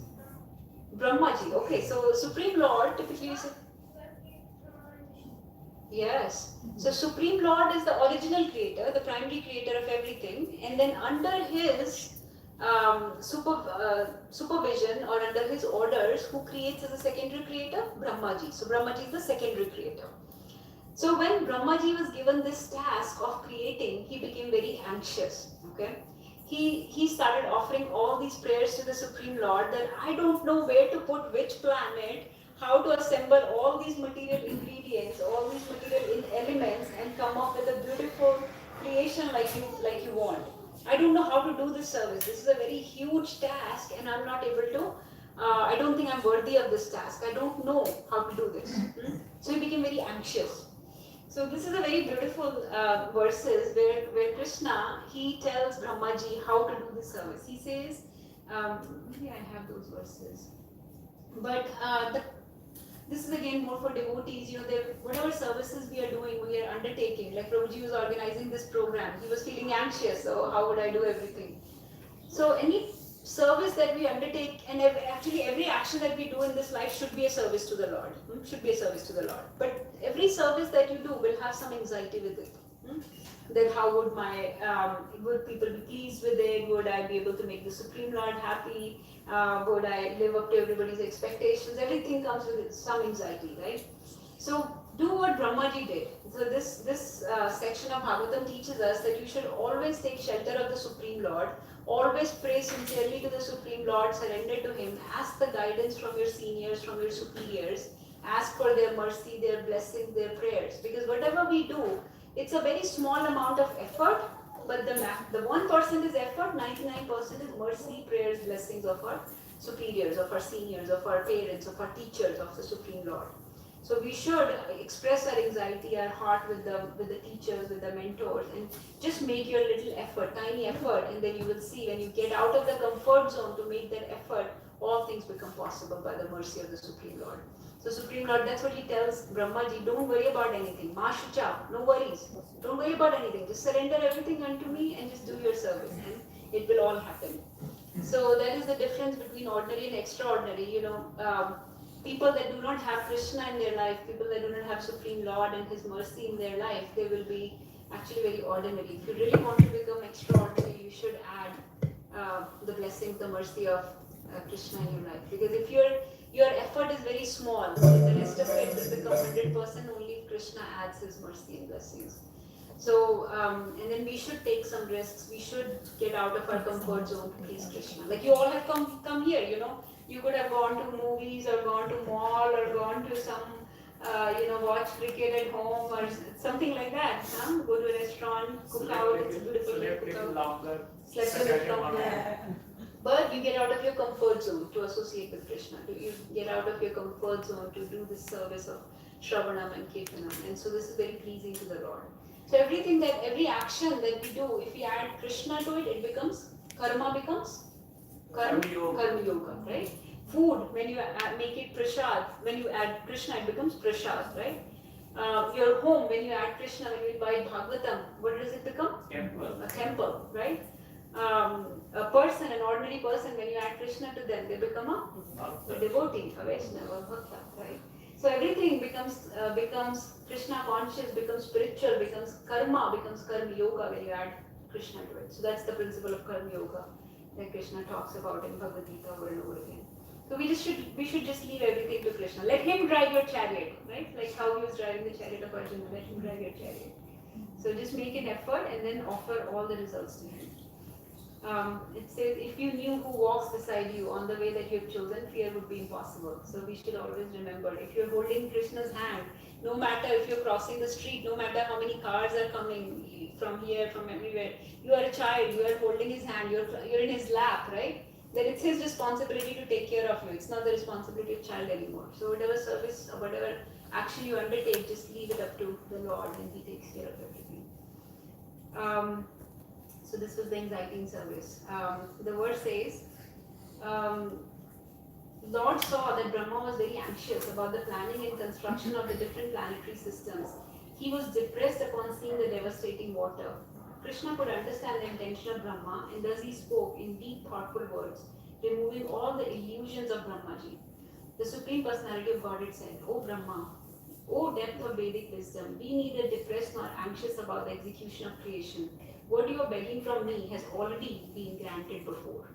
Brahmaji. Okay, so Supreme Lord typically is. Yes. So Supreme Lord is the original creator, the primary creator of everything, and then under his supervision or under his orders, who creates as a secondary creator? Brahmaji. So Brahmaji is the secondary creator. So when Brahmaji was given this task of creating, he became very anxious. Okay. He started offering all these prayers to the Supreme Lord that I don't know where to put which planet, how to assemble all these material ingredients, all these material elements, and come up with a beautiful creation like you want. I don't know how to do this service. This is a very huge task, and I'm not able to. I don't think I'm worthy of this task. I don't know how to do this. So he became very anxious. So this is a very beautiful verses where Krishna, he tells Brahmaji how to do this service. He says, maybe I have those verses, but this is again more for devotees. Whatever services we are doing, we are undertaking. Like Prabhuji was organizing this program, he was feeling anxious. So how would I do everything? So any service that we undertake, and actually every action that we do in this life should be a service to the Lord. Should be a service to the Lord. But every service that you do will have some anxiety with it. Then how would would people be pleased with it? Would I be able to make the Supreme Lord happy? Would I live up to everybody's expectations? Everything comes with some anxiety, right? So do what Brahmaji did. So this section of Bhagavatam teaches us that you should always take shelter of the Supreme Lord, always pray sincerely to the Supreme Lord, surrender to Him, ask the guidance from your seniors, from your superiors, ask for their mercy, their blessing, their prayers. Because whatever we do, it's a very small amount of effort, but the 1% is effort, 99% is mercy, prayers, blessings of our superiors, of our seniors, of our parents, of our teachers, of the Supreme Lord. So we should express our anxiety, our heart with the teachers, with the mentors, and just make your little effort, tiny effort, and then you will see when you get out of the comfort zone to make that effort, all things become possible by the mercy of the Supreme Lord. So Supreme Lord, that's what he tells Brahmaji, don't worry about anything. Ma shucha, no worries. Don't worry about anything. Just surrender everything unto me and just do your service, and it will all happen. So that is the difference between ordinary and extraordinary. People that do not have Krishna in their life, people that do not have Supreme Lord and His mercy in their life, they will be actually very ordinary. If you really want to become extraordinary, you should add the blessings, the mercy of Krishna in your life. Because if your effort is very small, the rest of it will become 100% only if Krishna adds His mercy and blessings. So, and then we should take some risks. We should get out of our comfort zone to please Krishna. Like you all have come here, You could have gone to movies or gone to mall or gone to some, watch cricket at home or something like that. Go to a restaurant, cook out, it's a beautiful day, cook out. Slept a bit longer. But you get out of your comfort zone to associate with Krishna. You get out of your comfort zone to do this service of Shravanam and Kirtanam. And so this is very pleasing to the Lord. So every action that we do, if we add Krishna to it, it becomes, karma becomes Karma Yoga, right? Food, when you make it prasad, when you add Krishna, it becomes prasad, right? Your home, when you add Krishna, when you buy Bhagavatam, what does it become? Temple. A temple, right? A person, an ordinary person, when you add Krishna to them, they become a devotee, a Vaishnava, a Bhakta, right? So everything becomes Krishna conscious, becomes spiritual, becomes karma yoga when you add Krishna to it. So that's the principle of karma yoga that Krishna talks about in Bhagavad Gita over and over again. So we should just leave everything to Krishna. Let Him drive your chariot, right? Like how He was driving the chariot of Arjuna. Let Him drive your chariot. So just make an effort and then offer all the results to Him. It says, if you knew who walks beside you on the way that you have chosen, fear would be impossible. So we should always remember, if you're holding Krishna's hand, no matter if you're crossing the street, no matter how many cars are coming from here, from everywhere, you are a child, you are holding His hand, you're in His lap, right? Then it's His responsibility to take care of you. It's not the responsibility of child anymore. So whatever service or whatever action you undertake, just leave it up to the Lord and He takes care of everything. So this was the anxiety in service. The verse says, Lord saw that Brahma was very anxious about the planning and construction of the different planetary systems. He was depressed upon seeing the devastating water. Krishna could understand the intention of Brahma, and thus he spoke in deep, thoughtful words, removing all the illusions of Brahmaji. The Supreme Personality of Godhead said, O Brahma, O depth of Vedic wisdom, be neither depressed nor anxious about the execution of creation. What you are begging from me has already been granted before.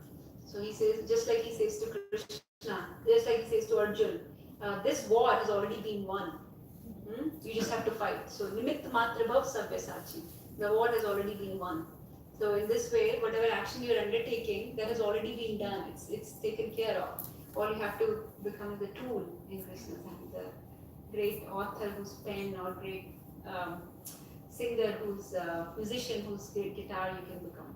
So he says, just like he says to Krishna, just like he says to Arjun, this war has already been won. You just have to fight. So nimitt matra bhav sabyasachi. The war has already been won. So in this way, whatever action you're undertaking, that has already been done. It's taken care of. All you have to become is a tool in Krishna's hand. The great author who's pen, or great singer who's musician who's great guitar you can become.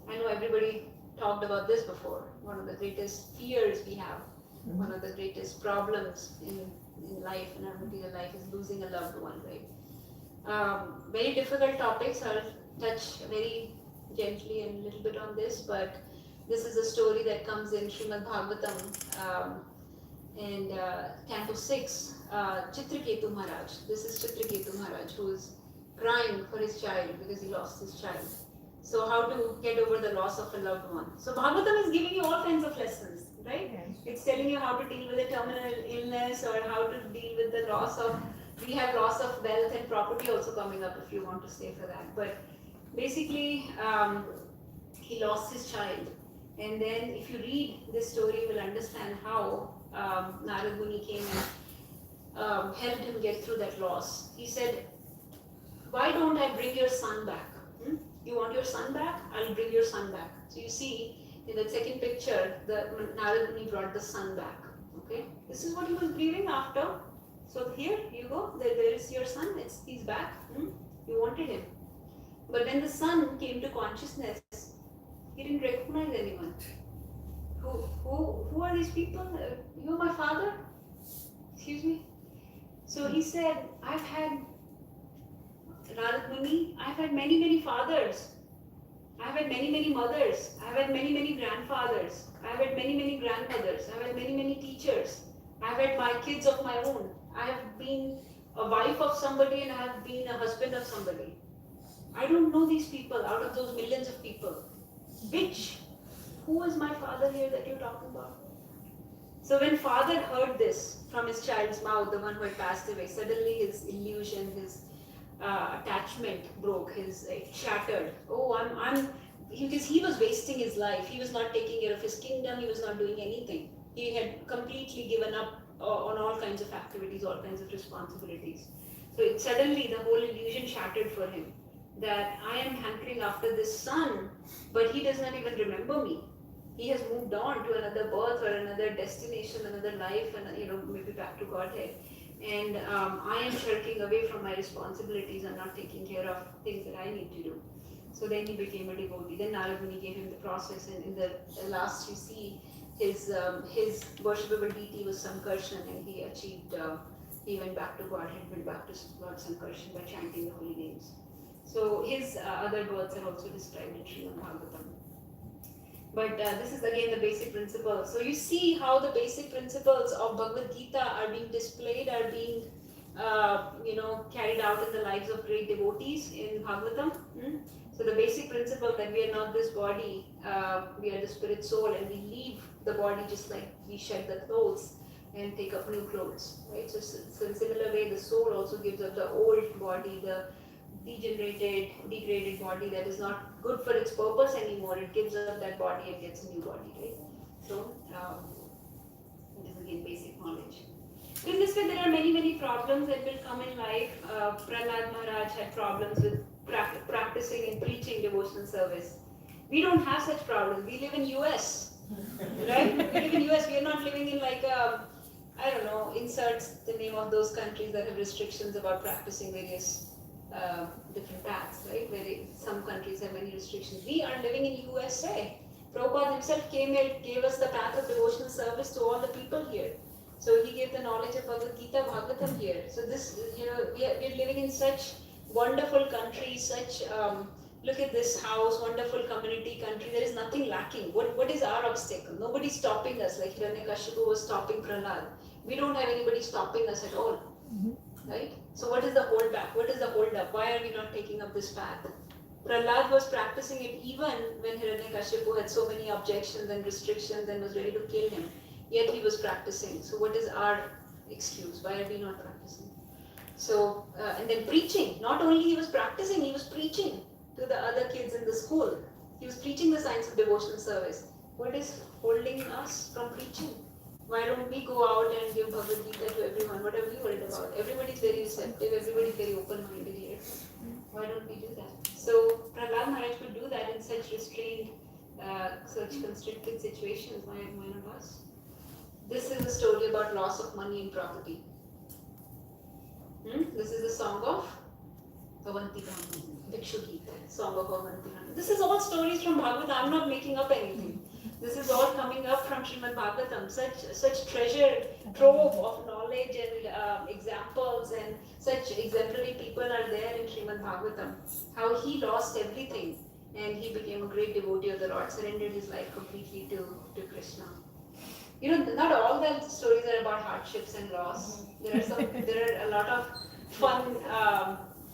I know everybody talked about this before. One of the greatest fears we have, one of the greatest problems in life, in our material life, is losing a loved one, right? Very difficult topics. I'll touch very gently and a little bit on this, but this is a story that comes in Srimad Bhagavatam and Canto 6, Chitraketu Maharaj. This is Chitraketu Maharaj who is crying for his child because he lost his child. So how to get over the loss of a loved one. So Bhagavatam is giving you all kinds of lessons, right? Yes. It's telling you how to deal with a terminal illness, or how to deal with the loss of, we have loss of wealth and property also coming up if you want to stay for that. But basically, he lost his child. And then if you read this story, you will understand how Narad Muni came and helped him get through that loss. He said, why don't I bring your son back? You want your son back? I'll bring your son back. So you see, in the second picture, the Narad Muni brought the son back. Okay, this is what he was grieving after. So here you go. There is your son. He's back. You wanted him, but when the son came to consciousness, he didn't recognize anyone. Who are these people? You're my father. Excuse me. So he said, I've had Narad Muni, I've had many fathers. I've had many mothers. I've had many grandfathers. I've had many grandmothers. I've had many teachers. I've had my kids of my own. I have been a wife of somebody, and I have been a husband of somebody. I don't know these people out of those millions of people. Who is my father here that you're talking about? So when father heard this from his child's mouth, the one who had passed away, suddenly his illusion, his attachment broke, it shattered. Because he was wasting his life. He was not taking care of his kingdom. He was not doing anything. He had completely given up on all kinds of activities, all kinds of responsibilities. So suddenly the whole illusion shattered for him, that I am hankering after this son, but he does not even remember me. He has moved on to another birth or another destination, another life, and maybe back to Godhead. And I am shirking away from my responsibilities and not taking care of things that I need to do. So then he became a devotee. Then Narad Muni gave him the process, and in the last you see his worshipable deity was Sankarshan, and he achieved, he went back to Godhead, went back to Lord Sankarshan by chanting the holy names. So his other births are also described in Srimad Bhagavatam. But this is again the basic principle. So you see how the basic principles of Bhagavad Gita are being displayed, are being carried out in the lives of great devotees in Bhagavatam. So the basic principle that we are not this body, we are the spirit soul, and we leave the body just like we shed the clothes and take up new clothes. Right? So in similar way, the soul also gives up the old body, the degenerated, degraded body that is not good for its purpose anymore. It gives up that body and gets a new body, right? So, this is again basic knowledge. In this way, there are many problems that will come in life. Prahlad Maharaj had problems with practicing and preaching devotional service. We don't have such problems. We live in US, right? We live in US. We are not living in like inserts the name of those countries that have restrictions about practicing various different paths, right? Where some countries have many restrictions. We are living in USA. Prabhupada himself came here, gave us the path of devotional service to all the people here. So he gave the knowledge of Bhagavad Gita, Bhagavatam here. So this, we are living in such wonderful countries, such look at this house, wonderful community, country, there is nothing lacking. What is our obstacle? Nobody's stopping us, like Hiranyakashipu was stopping Prahlad. We don't have anybody stopping us at all, right? So what is the hold back? What is the hold up? Why are we not taking up this path? Prahlad was practicing it even when Hiranyakashipu had so many objections and restrictions and was ready to kill him. Yet he was practicing. So what is our excuse? Why are we not practicing? So, and then preaching. Not only he was practicing, he was preaching to the other kids in the school. He was preaching the science of devotional service. What is holding us from preaching? Why don't we go out and give Bhagavad Gita to everyone? What are we worried about? Everybody's very receptive, everybody's very open-minded here. Why don't we do that? So Prahlad Maharaj could do that in such restrained, such constricted situations. Why not us? This is a story about loss of money and property. This is the song of Avanti Brahman, Bhikshu Gita, song of Avanti Brahman. This is all stories from Bhagavatam. I'm not making up anything. This is all coming up from Srimad Bhagavatam. Such treasure trove of knowledge and examples and such exemplary people are there in Srimad Bhagavatam. How he lost everything and he became a great devotee of the Lord, surrendered his life completely to Krishna. You know, not all the stories are about hardships and loss. There are a lot of fun,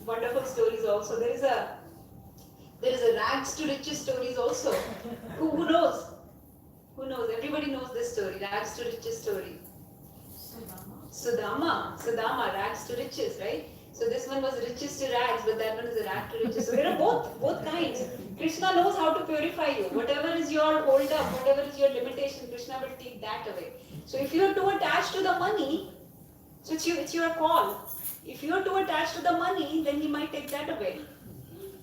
wonderful stories also. There is a rags to riches stories also. Who knows? Who knows? Everybody knows this story, rags to riches story. Sudama, rags to riches, right? So this one was riches to rags, but that one is a rag to riches. So there are both kinds. Krishna knows how to purify you. Whatever is your hold up, whatever is your limitation, Krishna will take that away. So if you are too attached to the money, so it's your call. If you are too attached to the money, then he might take that away.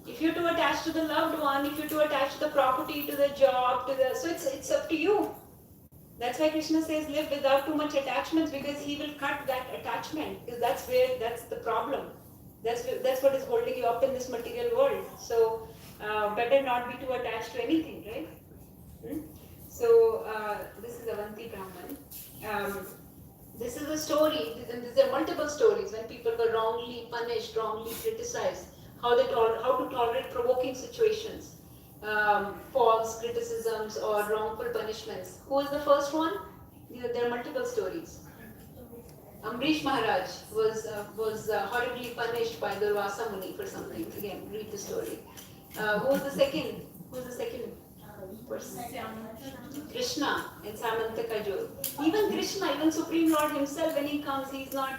If you're too attached to the loved one, if you're too attached to the property, to the job, so it's up to you. That's why Krishna says live without too much attachments, because he will cut that attachment, because that's the problem. That's what is holding you up in this material world. So better not be too attached to anything, right? So this is Avanti Brahman. This is a story, there are multiple stories when people were wrongly punished, wrongly criticized, how to tolerate provoking situations, false criticisms or wrongful punishments. Who is the first one? There are multiple stories. Amrish Maharaj was horribly punished by Durvasa Muni for something. Again, read the story. Who was the second? Who was the second person? Krishna and Samantaka Jod. Even Krishna, even Supreme Lord himself, when he comes, he's not,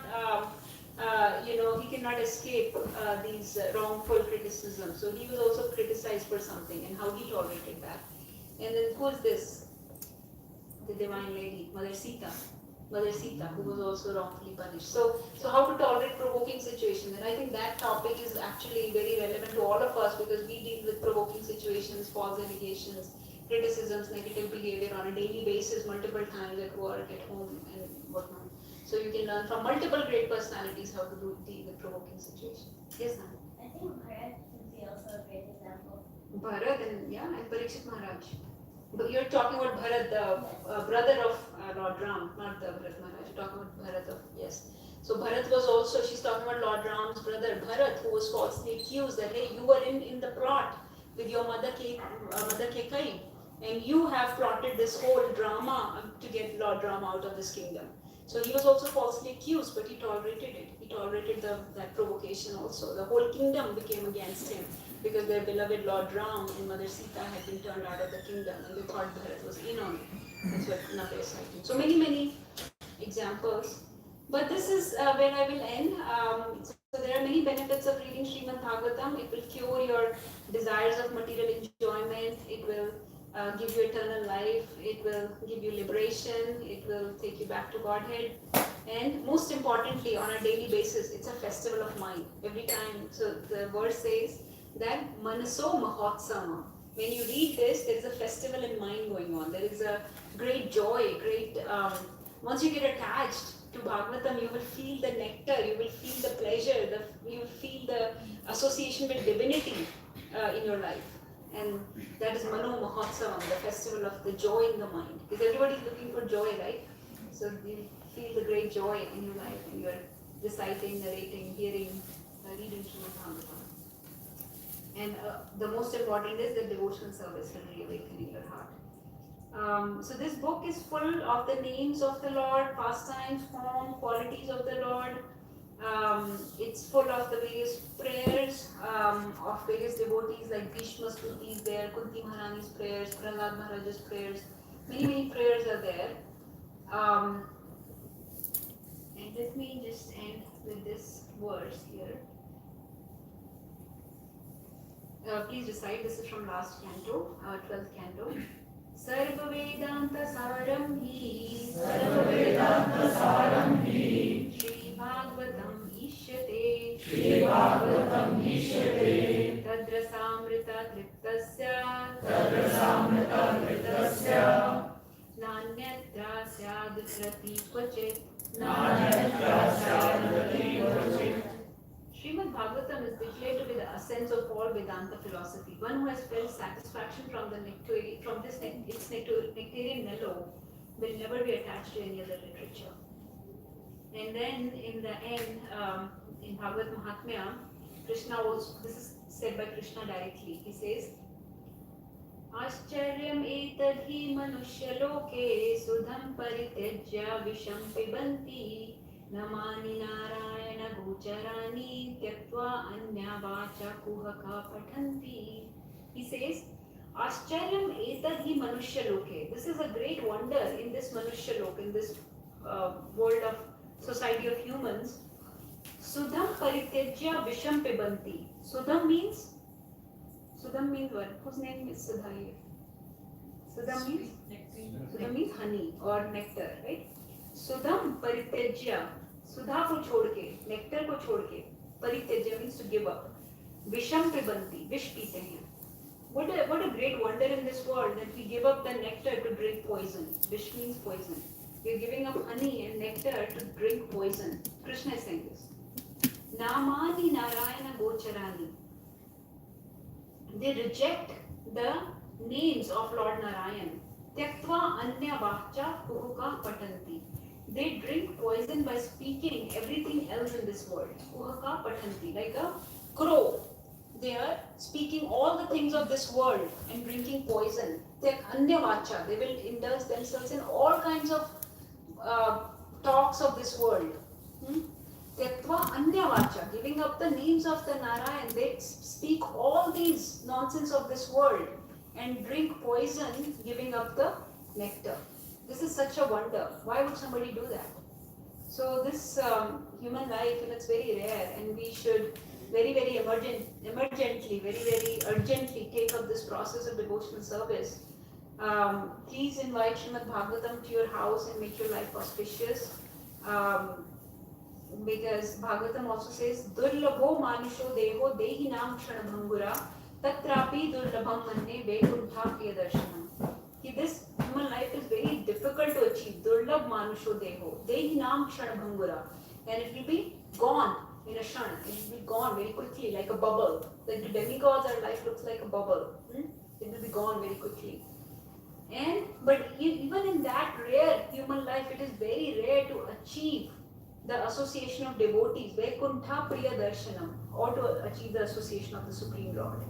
he cannot escape these wrongful criticisms. So he was also criticized for something, and how he tolerated that. And then who is this? The Divine Lady, Mother Sita, who was also wrongfully punished. So how to tolerate provoking situations? And I think that topic is actually very relevant to all of us, because we deal with provoking situations, false allegations, criticisms, negative behavior on a daily basis, multiple times at work, at home, and whatnot. So you can learn from multiple great personalities how to deal with provoking situations. Yes, ma'am. I think Bharat would be also a great example. Bharat and Parikshit Maharaj. But you're talking about Bharat, the brother of Lord Ram, not the Bharat Maharaj. You're talking about Bharat yes. So Bharat was also, she's talking about Lord Ram's brother, Bharat, who was falsely accused that, hey, you were in the plot with your mother Kekai, and you have plotted this whole drama to get Lord Ram out of this kingdom. So he was also falsely accused, but he tolerated it. He tolerated that provocation also. The whole kingdom became against him, because their beloved Lord Ram and Mother Sita had been turned out of the kingdom, and they thought Bharat was in on it. That's what now they're citing. So many examples. But this is where I will end. So there are many benefits of reading Srimad Bhagavatam. It will cure your desires of material enjoyment. It will give you eternal life. It will give you liberation. It will take you back to Godhead. And most importantly, on a daily basis, it's a festival of mind. Every time, so the verse says that Manaso Mahotsama. When you read this, there is a festival in mind going on. There is a great joy, once you get attached to Bhagavatam, you will feel the nectar, you will feel the pleasure, you will feel the association with divinity in your life. And that is Mano Mahotsavam, the festival of the joy in the mind. Because everybody is looking for joy, right? So you feel the great joy in your life when you are reciting, narrating, hearing, reading Srimad Bhagavatam. And the most important is the devotional service for reawakening your heart. So this book is full of the names of the Lord, pastimes, form, qualities of the Lord. It's full of the various prayers of various devotees like Bhishma Stuti is there, Kunti Maharani's prayers, Prahlad Maharaj's prayers. Many prayers are there. And let me just end with this verse here. Please recite, this is from last canto, 12th canto. Sarva Vedanta Saram Hi Shri Bhagavatam Ishyate Tadrasamrita Triptasya Nanyatra Syadhrati Kvachit Srimad Bhagavatam is declared to be the essence of all Vedanta philosophy. One who has felt satisfaction from its nectarian mellow will never be attached to any other literature. And then in the end, in Bhagavad Mahatmya, Krishna also, this is said by Krishna directly, he says, Ascharyam etadhi manushya loke sudham parityajya visham pibanti namani narayana gocharani tyaktva anya vacha kuhaka patanti. He says, Ascharyam etadhi manushya loke. This is a great wonder in this manushya loke, in this world of society of humans. Sudham parityajya visham pibanti. Sudham means what? Whose name is Sudha here? Sudham means honey or nectar, right? Sudham parityajya. Sudha ko chhod ke, nectar ko chhod ke. Parityajya means to give up. Visham pibanti. Vish peete hain. What a great wonder in this world that we give up the nectar to drink poison. Vish means poison. We are giving up honey and nectar to drink poison. Krishna is saying this. Namani Narayana Gocharani. They reject the names of Lord Narayan. Tyaktva anya vacha kuhuka patanti. They drink poison by speaking everything else in this world. Kuhuka patanti, like a crow. They are speaking all the things of this world and drinking poison. Tyak anya vacha. They will indulge themselves in all kinds of talks of this world. Tyaktva anya vacha, giving up the names of the Narayan, they speak all these nonsense of this world and drink poison, giving up the nectar. This is such a wonder. Why would somebody do that? So this human life, it's very rare, and we should very emergently, very urgently take up this process of devotional service. Please invite Srimad Bhagavatam to your house and make your life auspicious. Because Bhagavatam also says, Durlabho manusho deho dehi nam kshanabhangura tatrapi durlabham manne vekuntha priyadarsanam. This human life is very difficult to achieve. Durlabh manusho deho dehi nam kshanabhangura. And it will be gone in a shan. It will be gone very quickly, like a bubble. Like the demigods, our life looks like a bubble. It will be gone very quickly. But even in that rare human life, it is very rare to achieve the association of devotees, Vaikuntha Priya Darshanam, or to achieve the association of the Supreme Lord.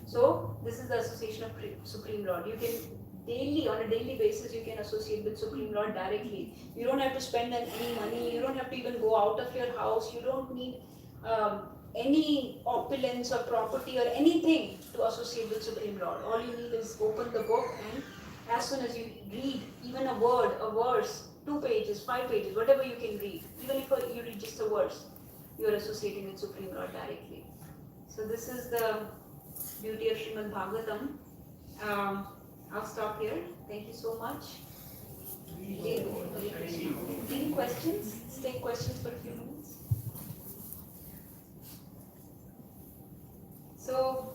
So this is the association of Supreme Lord. You can on a daily basis, you can associate with Supreme Lord directly. You don't have to spend any money. You don't have to even go out of your house. You don't need any opulence or property or anything to associate with Supreme Lord. All you need is open the book, and as soon as you read even a word, a verse, 2 pages, 5 pages, whatever you can read, even if you read just a verse, you are associating with Supreme Lord directly. So this is the beauty of Srimad Bhagavatam. I'll stop here. Thank you so much. Any questions? Let's take questions for a few minutes. So,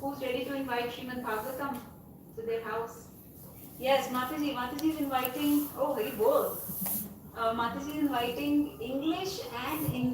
who's ready to invite Srimad Bhagavatam to their house? Yes, Mataji. Mataji is inviting. Oh, very bold. Mataji is inviting English and Hindi.